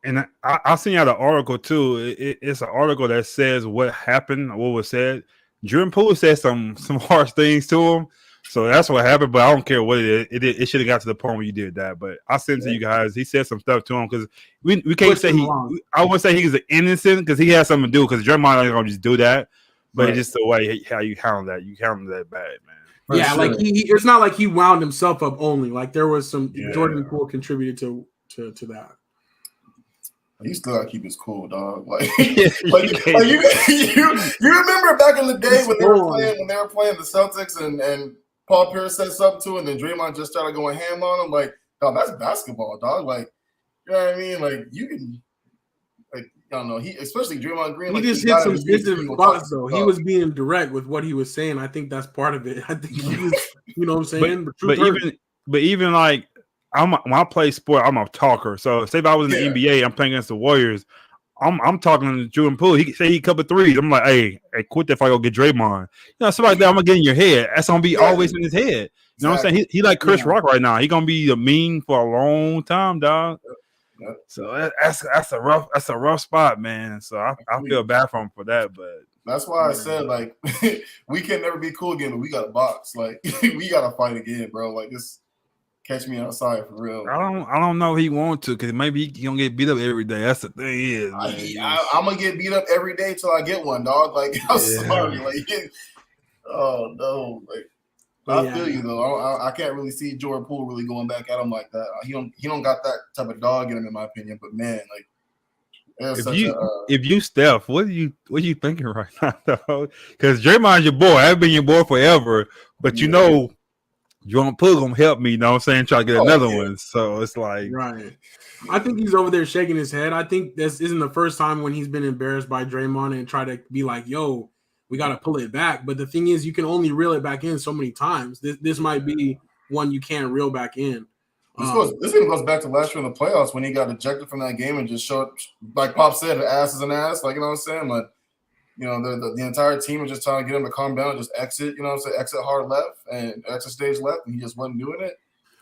and I seen out an article too. It's an article that says what happened, what was said. Jordan Poole said some harsh things to him, so that's what happened. But I don't care what it is. It should have got to the point where you did that. But I sent to you guys. He said some stuff to him because we can't say he. I wouldn't say he's an innocent because he has something to do because Draymond ain't gonna just do that. But it's just the way how you handle that. You handle that bad, man. Yeah, like it's not like he wound himself up only. Like there was some Jordan Poole contributed to that. He still gotta keep his cool, dog. Like you remember back in the day when they were playing the Celtics and Paul Pierce said something to him, and then Draymond just started going ham on him. Like, dog, that's basketball, dog. Like, you know what I mean? Like you can. I don't know. Especially Draymond Green. He just hit some sensitive spots, though. He was being direct with what he was saying. I think that's part of it. I think he was, you know what I'm saying? But even like when I play sport, I'm a talker. So say if I was in the NBA, I'm playing against the Warriors. I'm talking to Jordan Poole. He say he couple threes. I'm like, hey, quit that if I go get Draymond. You know, something like that. I'm gonna get in your head. That's gonna be always in his head. You know what I'm saying? He like Chris Rock right now. He gonna be a mean for a long time, dog. So that's a rough spot, man. So I feel bad for him for that, but that's why I said like we can never be cool again, but we got to box. Like we got to fight again, bro. Like just catch me outside for real. I don't know if he wants to because maybe he gonna get beat up every day. That's the thing I'm gonna get beat up every day till I get one, dog. Like I'm sorry, like oh no, like. I feel you though. I can't really see Jordan Poole really going back at him like that. He don't got that type of dog in him, in my opinion. But man, like if you Steph, what are you thinking right now, though? Because Draymond's your boy. I've been your boy forever, but you know, Jordan Poole gonna help me. You know what I'm saying? Try to get another one. So it's like right. I think he's over there shaking his head. I think this isn't the first time when he's been embarrassed by Draymond and try to be like, "Yo, we got to pull it back." But the thing is, you can only reel it back in so many times. This might be one you can't reel back in. This even goes back to last year in the playoffs when he got ejected from that game and just showed, like Pop said, an ass is an ass. Like, you know what I'm saying? Like, you know, the entire team was just trying to get him to calm down and just exit, you know what I'm saying? Exit hard left and exit stage left, and he just wasn't doing it.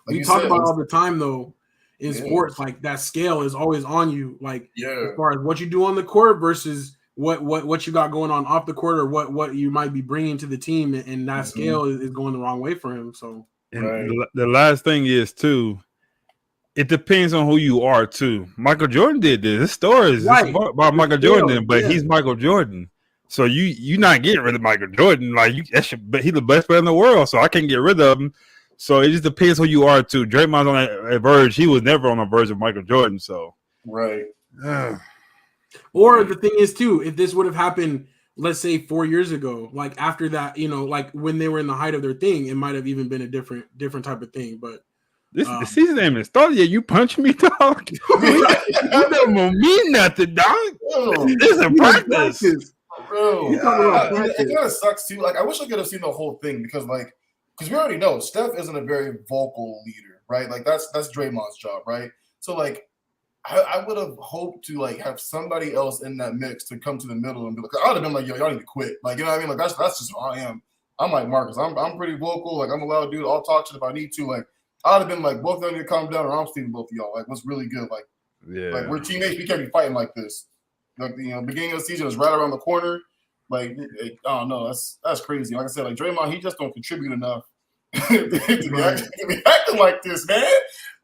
Like we talk about all the time, though, in sports, like that scale is always on you. Like, as far as what you do on the court versus what you got going on off the court or what you might be bringing to the team, and that scale is going the wrong way for him. So the last thing is too, it depends on who you are too. Michael Jordan did this. This story is about Michael Jordan, but he's Michael Jordan. So you not getting rid of Michael Jordan. Like but he's the best player in the world, so I can't get rid of him. So it just depends who you are too. Draymond's on that verge. He was never on the verge of Michael Jordan. So Or the thing is too, if this would have happened, let's say 4 years ago, like after that, you know, like when they were in the height of their thing, it might have even been a different type of thing. But the season ain't even started yet. You punching me, dog? You never mean nothing, dog. This is a practice. Bro, it kind of sucks too. Like I wish I could have seen the whole thing because like because we already know Steph isn't a very vocal leader, right? Like that's Draymond's job, right? So like I would have hoped to like have somebody else in that mix to come to the middle and be like, I would have been like, yo, y'all need to quit. Like, you know what I mean? Like that's just how I am. I'm like Marcus. I'm pretty vocal. Like I'm allowed to do it. I'll talk shit if I need to. Like I would have been like, both of y'all need to calm down, or I'm stealing both of y'all. Like what's really good? Like we're teammates. We can't be fighting like this. Like beginning of the season is right around the corner. Like I don't know. That's crazy. Like I said, like Draymond, he just don't contribute enough to be acting like this, man.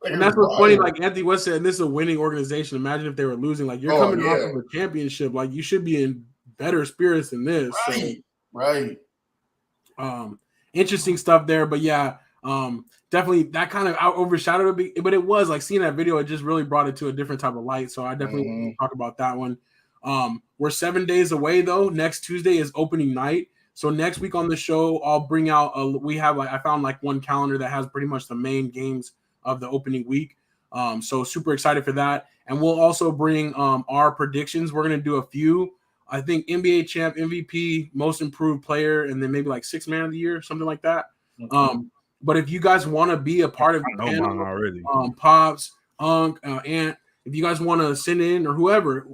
Like, and that's what's funny. Like Anthony West said, this is a winning organization. Imagine if they were losing. Like you're coming off of a championship. Like you should be in better spirits than this. Right. Right. Interesting stuff there, but yeah, definitely that kind of overshadowed it. But it was like seeing that video, it just really brought it to a different type of light. So I definitely want to talk about that one. We're 7 days away though. Next Tuesday is opening night. So next week on the show, I'll bring out. I found like one calendar that has pretty much the main games of the opening week. So super excited for that, and we'll also bring our predictions. We're gonna do a few. I think NBA champ, MVP, most improved player, and then maybe like 6th man of the year, something like that. But if you guys want to be a part of the panel, already. Pops, Ant, if you guys want to send in or whoever,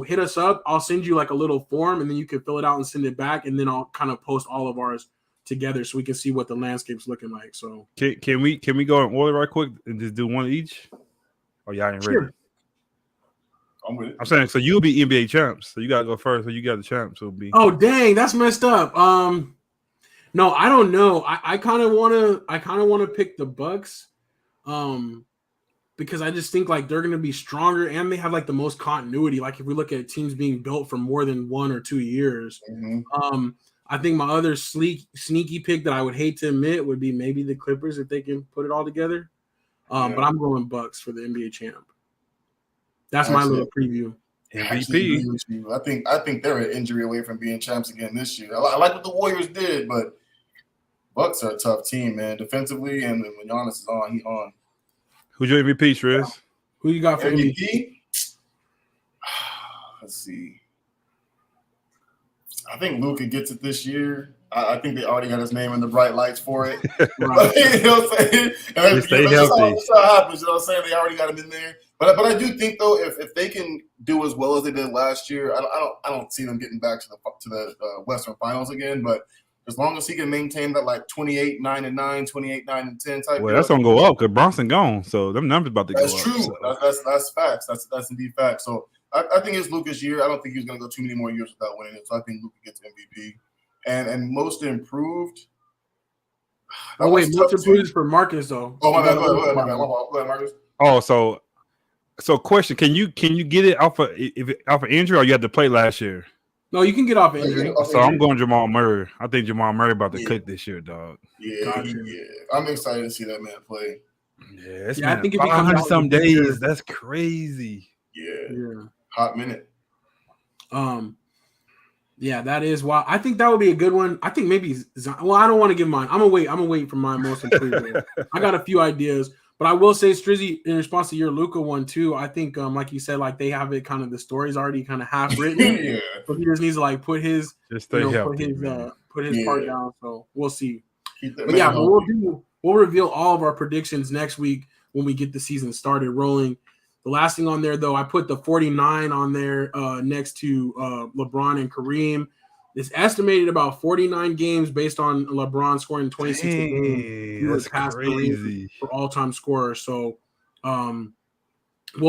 hit us up. I'll send you like a little form, and then you can fill it out and send it back, and then I'll kind of post all of ours together so we can see what the landscape's looking like. So can we go in order right quick and just do one each? Oh, y'all ain't ready. I'm with it. I'm saying, so you'll be NBA champs. So you gotta go first. So you got the champs. So be. Oh dang, that's messed up. No, I don't know. I kind of wanna pick the Bucks, because I just think like they're gonna be stronger and they have like the most continuity. Like if we look at teams being built for more than 1 or 2 years. I think my other sneaky pick that I would hate to admit would be maybe the Clippers if they can put it all together. But I'm going Bucks for the NBA champ. That's my little preview. MVP. I think they're an injury away from being champs again this year. I like what the Warriors did, but Bucks are a tough team, man, defensively. And when Giannis is on, he's on. Who's your MVP, Shrez? Who you got for MVP? Let's see. I think Luka gets it this year. I think they already got his name in the bright lights for it. You know what I'm saying? And stay healthy. That's how it happens. You know what I'm saying? They already got him in there. But I do think though, if they can do as well as they did last year, I don't see them getting back to the Western Finals again. But as long as he can maintain that like 28-9-9, 28-9-10 type. Well, that's gonna go up because Bronson gone, so them numbers about to go up. That's true. So. That's facts. That's indeed facts. So I think it's Luka's year. I don't think he's gonna go too many more years without winning it. So I think Luka gets MVP. And most improved. Most improved is for Marcus though. Oh my bad. Go ahead, Marcus. Oh, so question: Can you get it off of injury, or you had to play last year? No, you can get off injury. I'm going Jamal Murray. I think Jamal Murray about to cook this year, dog. Yeah. I'm excited to see that man play. I think if he comes out some days, that's crazy. Yeah. Hot minute. Yeah, that is why I think that would be a good one. I think maybe I don't want to give mine. I'm gonna wait for my most improved. I got a few ideas, but I will say, Strizzy, in response to your Luka one too, I think like you said, like they have it kind of the story's already kind of half written. So he just needs to like put his put his part down. So we'll see. But we'll reveal all of our predictions next week when we get the season started rolling. The last thing on there, though, I put the 49 on there next to LeBron and Kareem. It's estimated about 49 games based on LeBron scoring 26 games. He was past Kareem for all-time scorer. So we'll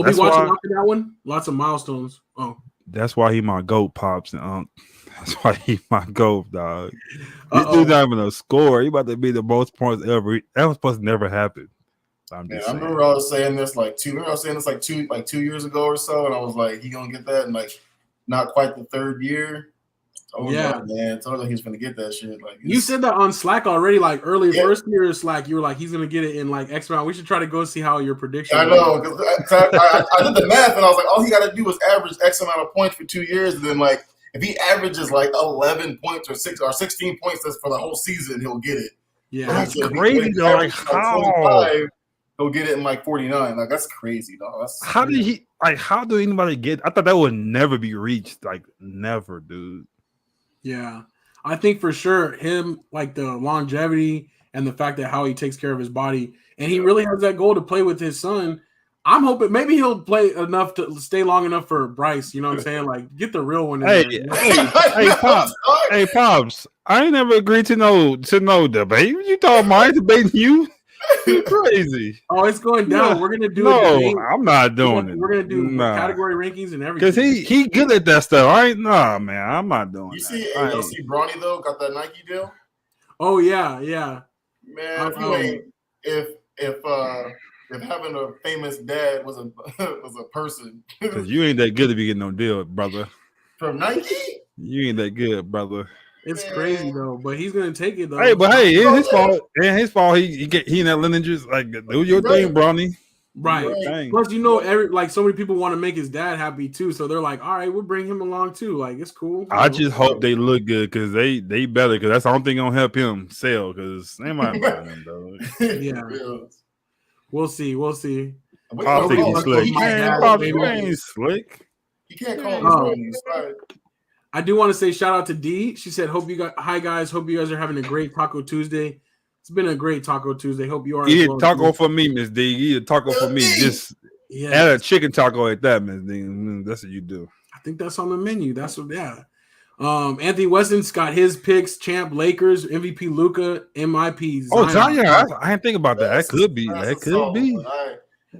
be watching after that one. Lots of milestones. Oh, that's why he my GOAT, Pops and Unc. That's why he my GOAT, dog. This dude's not even a scorer. He about to be the most points ever. That was supposed to never happen. I remember I was saying this like 2 years ago or so, and I was like, he gonna get that in like not quite the 3rd year. Told him he was gonna get that shit. Like you said that on SLAC already, like early first year of SLAC. You were like, he's gonna get it in like X amount. We should try to go see how your prediction. I know because I did the math, and I was like, all he got to do is average X amount of points for 2 years, and then like if he averages like 11 points or 16 points for the whole season, he'll get it. Yeah, that's crazy. Though. Like how? He'll get it in like 49. Like that's crazy, dog. How do anybody get? I thought that would never be reached. Like never, dude. Yeah, I think for sure him, like the longevity and the fact that how he takes care of his body, and he really has that goal to play with his son. I'm hoping maybe he'll play enough to stay long enough for Bryce. You know what I'm saying? Like, get the real one in there. Hey, Pops. I ain't never agreed to no debate. You talking about? I ain't debating you. You crazy. Oh, it's going down. We're gonna do no, a debate. I'm not doing it. We're gonna do category rankings and everything. Because he good at that stuff. Man, I'm not doing You that. see Bronny though got that Nike deal. Oh yeah. Man, if having a famous dad was a person, because you ain't that good to be getting no deal, brother. From Nike, you ain't that good, brother. It's crazy though, but he's gonna take it though. Hey, but hey, it's his fault. And his fault. He in that lineage. Like, do your thing, Bronny. Right. Plus, so many people want to make his dad happy too. So they're like, all right, we'll bring him along too. Like, it's cool. I just hope they look good because they better, because that's the only thing gonna help him sell, because they might buy him, though. Yeah. We'll see. I'll think he's slick. You ain't slick. You can't call him I do want to say shout out to Dee. She said, hi guys. Hope you guys are having a great Taco Tuesday. It's been a great Taco Tuesday. Hope you are. Eat a taco for me, Miss D. Eat a taco for me. Just add a chicken taco at that, Miss D. That's what you do. I think that's on the menu. That's what, Anthony Weston's got his picks: champ Lakers, MVP Luka, MIP Zion. Oh, Zion. I didn't think about that. That could be. All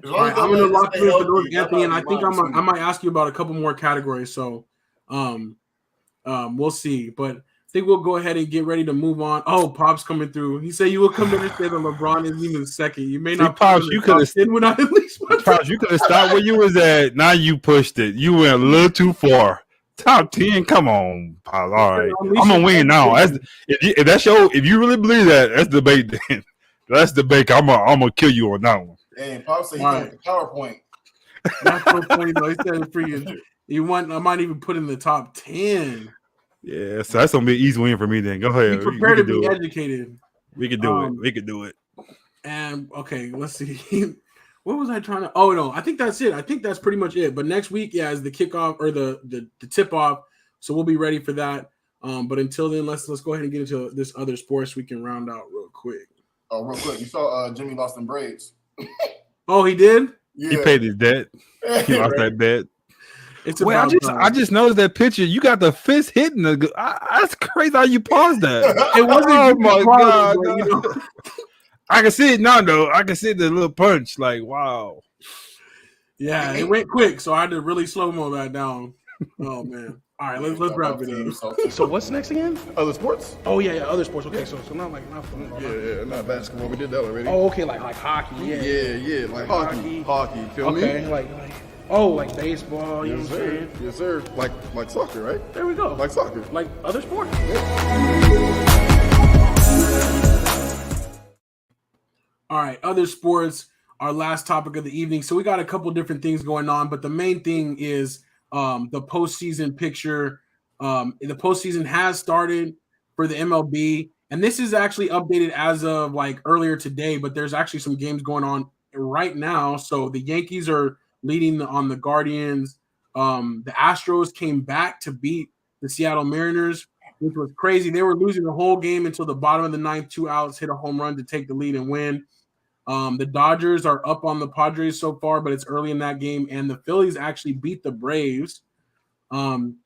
right, I'm gonna lock you in for those, Anthony, and I think I might ask you about a couple more categories. So, we'll see, but I think we'll go ahead and get ready to move on. Oh, Pop's coming through. He said you will come to understand that LeBron isn't even second. You may not. Pops, you could have. Pops, you could have stopped where you was at. Now you pushed it. You went a little too far. Top 10. Come on, Pops. All right, I'm gonna win now. If you really believe that, that's debate. Then that's debate. I'm gonna kill you on that one. Hey, Pops said he went the PowerPoint. That's so funny though. He said freaking. I might even put in the top 10. Yeah, so that's gonna be an easy win for me. Then go ahead. Be prepared to be educated. We could do it. We could do it. And okay, let's see. What was I trying to? Oh no, I think that's it. I think that's pretty much it. But next week, is the kickoff or the tip off. So we'll be ready for that. But until then, let's go ahead and get into this other sports we can round out real quick. Oh, real quick, you saw Jimmy lost in braids. Oh, he did. Yeah. He paid his debt. He lost that bet. Well, I just noticed that picture. You got the fist hitting the. That's crazy how you paused that. It wasn't. Oh my god! But, I can see it now, though. I can see the little punch. Like, wow. Yeah, it went quick, so I had to really slow mo that down. Oh man! All right, let's wrap it up. So what's next again? Other sports? Oh yeah, other sports. Okay, so not football. Yeah, not basketball. We did that already. Oh, okay, like hockey. Yeah, like hockey. Feel me? Okay, like baseball. You know what I'm saying? Yes, sir. Like soccer, right? There we go. Like soccer. Like other sports. All right, other sports. Our last topic of the evening. So we got a couple different things going on, but the main thing is the postseason picture. The postseason has started for the MLB, and this is actually updated as of like earlier today. But there's actually some games going on right now. So the Yankees are leading on the Guardians. The Astros came back to beat the Seattle Mariners, which was crazy. They were losing the whole game until the bottom of the ninth. 2 outs, hit a home run to take the lead and win. The Dodgers are up on the Padres so far, but it's early in that game. And the Phillies actually beat the Braves. And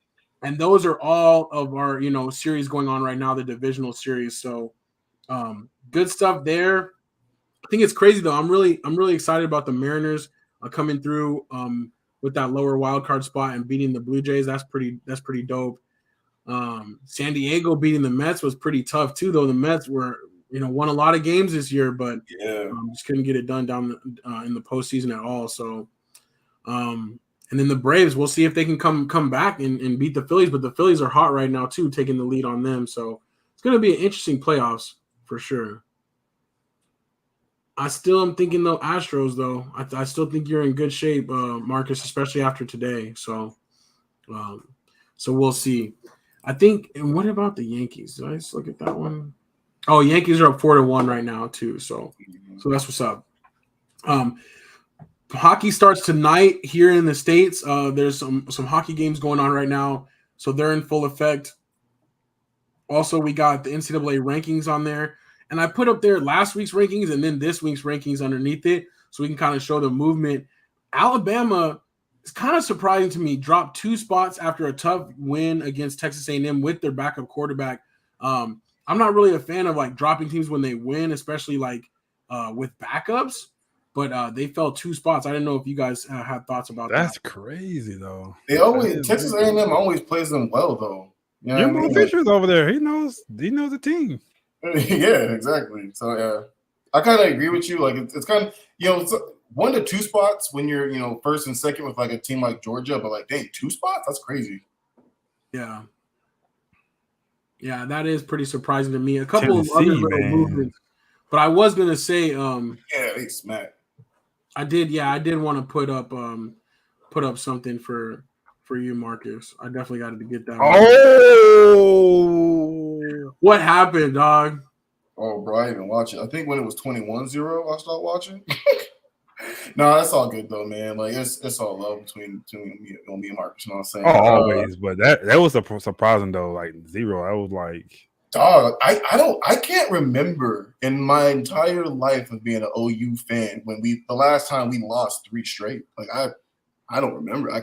those are all of our, series going on right now, the divisional series. So good stuff there. I think it's crazy though. I'm really excited about the Mariners coming through with that lower wild card spot and beating the Blue Jays. That's pretty dope. San Diego beating the Mets was pretty tough too, though. The Mets were, won a lot of games this year, but just couldn't get it done down in the postseason at all. So, and then the Braves, we'll see if they can come back and beat the Phillies. But the Phillies are hot right now too, taking the lead on them. So it's going to be an interesting playoffs for sure. I still am thinking though Astros though. I still think you're in good shape, Marcus, especially after today. So, so we'll see. I think. And what about the Yankees? Did I just look at that one? Oh, Yankees are up 4-1 right now too. So that's what's up. Hockey starts tonight here in the States. There's some hockey games going on right now, so they're in full effect. Also, we got the NCAA rankings on there. And I put up there last week's rankings and then this week's rankings underneath it so we can kind of show the movement. Alabama is kind of surprising to me. Dropped 2 spots after a tough win against Texas A&M with their backup quarterback. I'm not really a fan of like dropping teams when they win, especially like with backups. But they fell 2 spots. I didn't know if you guys had thoughts about that. That's crazy, though. Texas A&M always plays them well, though. You know Jimbo Fisher's over there. He knows the team. Yeah, exactly. So yeah, I kind of agree with you. Like it's kind of it's 1 to 2 spots when you're first and second with like a team like Georgia, but like dang, 2 spots, that's crazy. Yeah, that is pretty surprising to me. A couple Tennessee, of other little movements, but I was gonna say, yeah, they smack. I did want to put up something for you, Marcus. I definitely got to get that. Oh, what happened, dog? Oh, bro, I didn't even watch it. I think when it was 21-0, I stopped watching. No, that's all good though, man. Like it's all love between me and Marcus. You know what I'm saying? Oh, always. But that was surprising though. Like 0, I was like, dog. I can't remember in my entire life of being an OU fan when the last time we lost 3 straight. Like I don't remember. I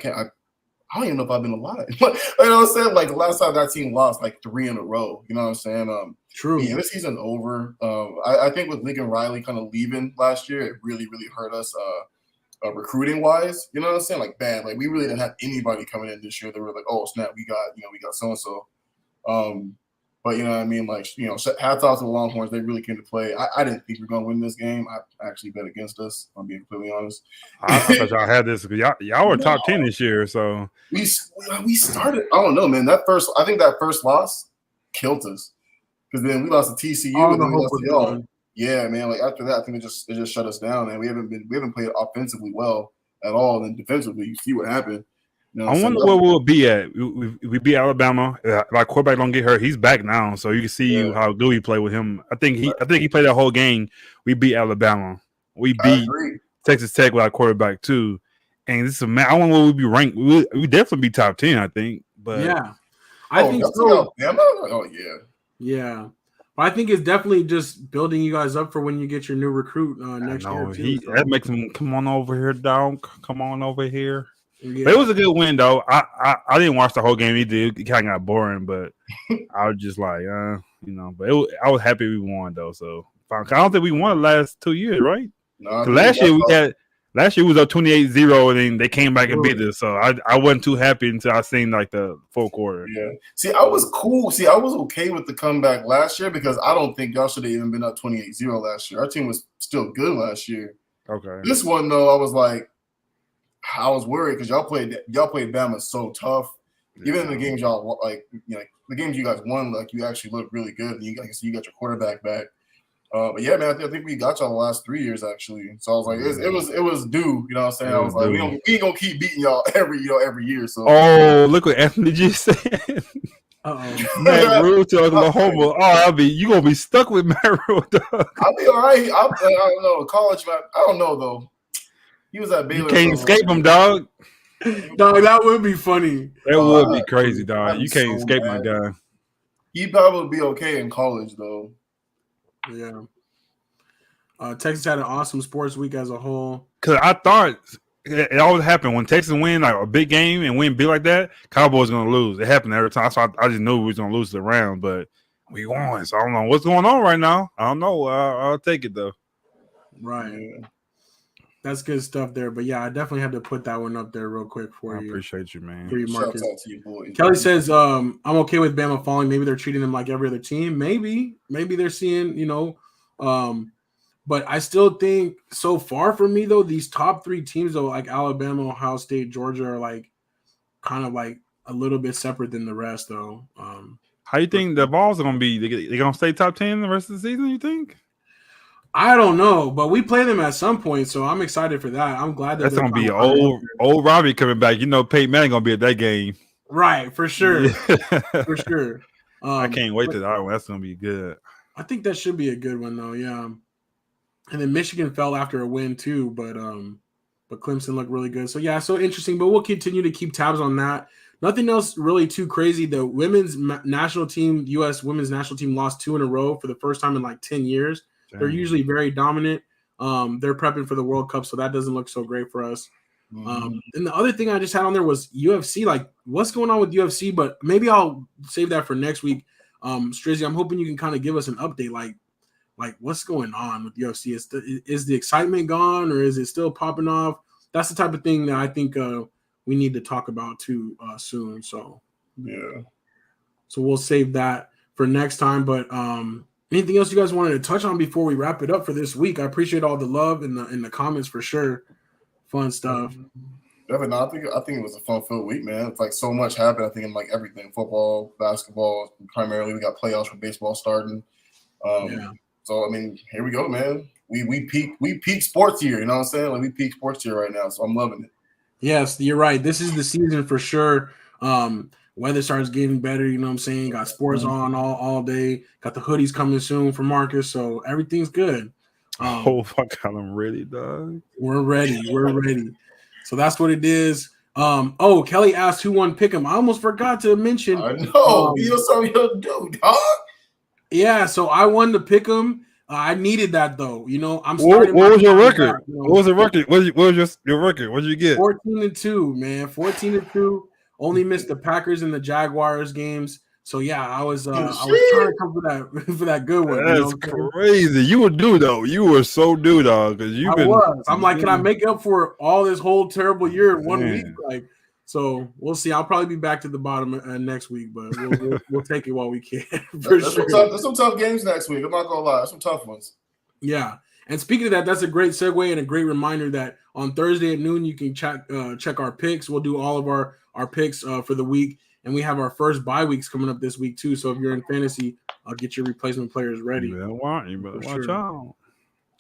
don't even know if I've been alive. You know what I'm saying? Like the last time that team lost like 3 in a row. You know what I'm saying? True. Yeah, this season over. I think with Lincoln Riley kind of leaving last year, it really, really hurt us recruiting wise. You know what I'm saying? Like bad. Like we really didn't have anybody coming in this year. They were like, oh snap, we got so and so. But you know what I mean? Like, hats off to the Longhorns. They really came to play. I didn't think we were going to win this game. I actually bet against us, if I'm being completely honest. I thought y'all had this. Y'all were top 10 this year, so. We started, I don't know, man. I think that first loss killed us. Because then we lost to TCU and then we lost to y'all. Yeah, man. Like after that, I think it just shut us down, and we haven't played offensively well at all. And defensively, you see what happened. I wonder where we'll be at. We beat Alabama. Like quarterback don't get hurt. He's back now, so you can see how good we play with him. I think he played that whole game. We beat Alabama. We beat Texas Tech with our quarterback too. And this is I wonder where we'd be ranked. We definitely be top 10, I think. But yeah, I think so. Alabama? Oh yeah, yeah. But I think it's definitely just building you guys up for when you get your new recruit next year. Too, that makes him come on over here, dog. Come on over here. Yeah. But it was a good win, though. I didn't watch the whole game either. It kind of got boring, but I was just like, But I was happy we won, though. So I don't think we won the last 2 years, right? No, last year we was up 28-0, and then they came back and beat us. So I wasn't too happy until I seen like the full quarter. Yeah. See, I was cool. See, I was okay with the comeback last year because I don't think y'all should have even been up 28-0 last year. Our team was still good last year. Okay. This one though, I was worried because y'all played Bama so tough. Even in the games y'all the games you guys won, like you actually looked really good. And you got your quarterback back. But yeah, man, I think we got y'all the last 3 years actually. So I was like, it was due. You know what I'm saying? I was like, we ain't gonna keep beating y'all every year. So look what Anthony just said. Matt Rule to Oklahoma. You gonna be stuck with Matt Rule, dog. I'll be all right. I don't know. College, man. I don't know though. He was at Baylor. You can't escape him, dog. Dog, that would be funny. That would be crazy, dog. You can't escape my guy. He'd probably be okay in college, though. Yeah. Texas had an awesome sports week as a whole. Because I thought it always happened when Texas win like a big game and win big like that, Cowboys going to lose. It happened every time. So I just knew we was going to lose the round, but we won. So I don't know what's going on right now. I don't know. I'll take it, though. Right. Yeah. That's good stuff there. But, yeah, I definitely had to put that one up there real quick for you. I appreciate you, man. For you, Marcus. Shout out to you, boy. Kelly says, I'm okay with Bama falling. Maybe they're treating them like every other team. Maybe they're seeing, but I still think so far for me, though, these top 3 teams, though, like Alabama, Ohio State, Georgia, are like kind of like a little bit separate than the rest, though. How you think the Vols are going to be? They're going to stay top 10 the rest of the season, you think? I don't know, but we play them at some point, so I'm excited for that. I'm glad that's going to be old Robbie coming back. Peyton Manning going to be at that game. Right, for sure. For sure. I can't wait to that one. That's going to be good. I think that should be a good one, though, yeah. And then Michigan fell after a win, too, but but Clemson looked really good. So yeah, so interesting. But we'll continue to keep tabs on that. Nothing else really too crazy. The women's national team, U.S. women's national team, lost 2 in a row for the first time in like 10 years. Dang. They're usually very dominant. They're prepping for the World Cup, so that doesn't look so great for us. And the other thing I just had on there was UFC. Like, what's going on with UFC? But maybe I'll save that for next week. Strizzy, I'm hoping you can kind of give us an update. Like what's going on with UFC? Is the excitement gone, or is it still popping off? That's the type of thing that I think we need to talk about too soon. So yeah. So we'll save that for next time. But anything else you guys wanted to touch on before we wrap it up for this week? I appreciate all the love in the comments for sure. Fun stuff. Devin, I think it was a fun-filled week, man. It's like so much happened. I think in like everything, football, basketball, primarily. We got playoffs for baseball starting. So I mean, here we go, man. We peak sports here. You know what I'm saying? Like we peak sports here right now. So I'm loving it. Yes, you're right. This is the season for sure. Weather starts getting better. You know what I'm saying? Got sports on all day. Got the hoodies coming soon for Marcus. So everything's good. Fuck, I'm ready, dog. We're ready. So that's what it is. Kelly asked who won Pick'em. I almost forgot to mention. I know. You're something to do, dog. Yeah, so I won the Pick'em. I needed that though. You know, I'm starting. What was your record? Back, you know? What was the record? What was your record? What did you get? 14-2, man. 14-2. Only missed the Packers and the Jaguars games. So yeah, I was trying to come for that good one. That's crazy. You were due though. You were so due, dog. Because I'm like, can I make up for all this whole terrible year in 1 week? Like, so we'll see. I'll probably be back to the bottom next week, but we'll take it while we can. There's some tough games next week. I'm not gonna lie. There's some tough ones. Yeah. And speaking of that, that's a great segue and a great reminder that on Thursday at noon you can check our picks. We'll do all of our picks for the week. And we have our first bye weeks coming up this week too. So if you're in fantasy, I'll get your replacement players ready. You better watch out.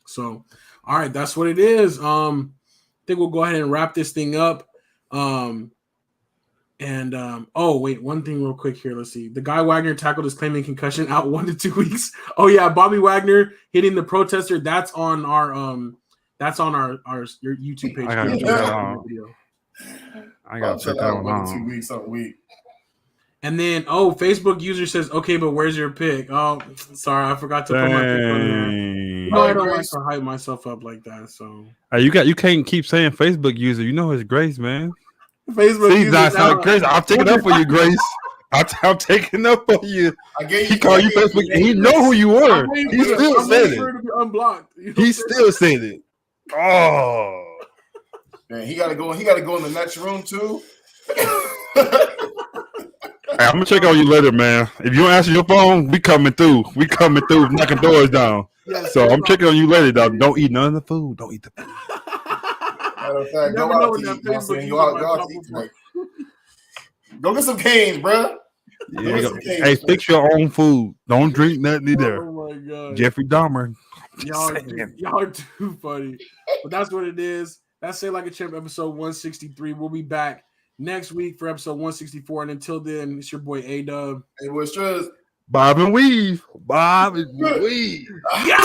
So, all right, that's what it is. I think we'll go ahead and wrap this thing up. One thing real quick here. Let's see. The guy Wagner tackled is claiming concussion, out 1 to 2 weeks. Oh yeah, Bobby Wagner hitting the protester. That's on our your YouTube page. I got to check that out 1 to 2 weeks a week. And then, Facebook user says, okay, but where's your pick? Oh, sorry, I forgot to put my pick on there. No, I don't like to hype myself up like that. So you can't keep saying Facebook user. You know it's Grace, man. Facebook user. Not Grace. I'm taking up for you, Grace. I'm taking up for you. He called you Facebook, and he know who you were. He still said it. He still said it. Oh, man, he got to go in the next room too. Hey, I'm gonna check on you later, man. If you don't answer your phone, we coming through. Knocking doors down. Yes, so I'm checking on you later, dog. Don't eat none of the food. Don't eat the food. Matter of fact, go out to eat tonight. Go get some canes, bro. Yeah, hey, fix your own food. Don't drink nothing either. Oh my god, Jeffrey Dahmer. Y'all are too funny. But that's what it is. That's Say Like a Champ, episode 163. We'll be back next week for episode 164. And until then, it's your boy A-Dub. Hey, what's yours? Bob and Weave. Bob and Weave. Yeah.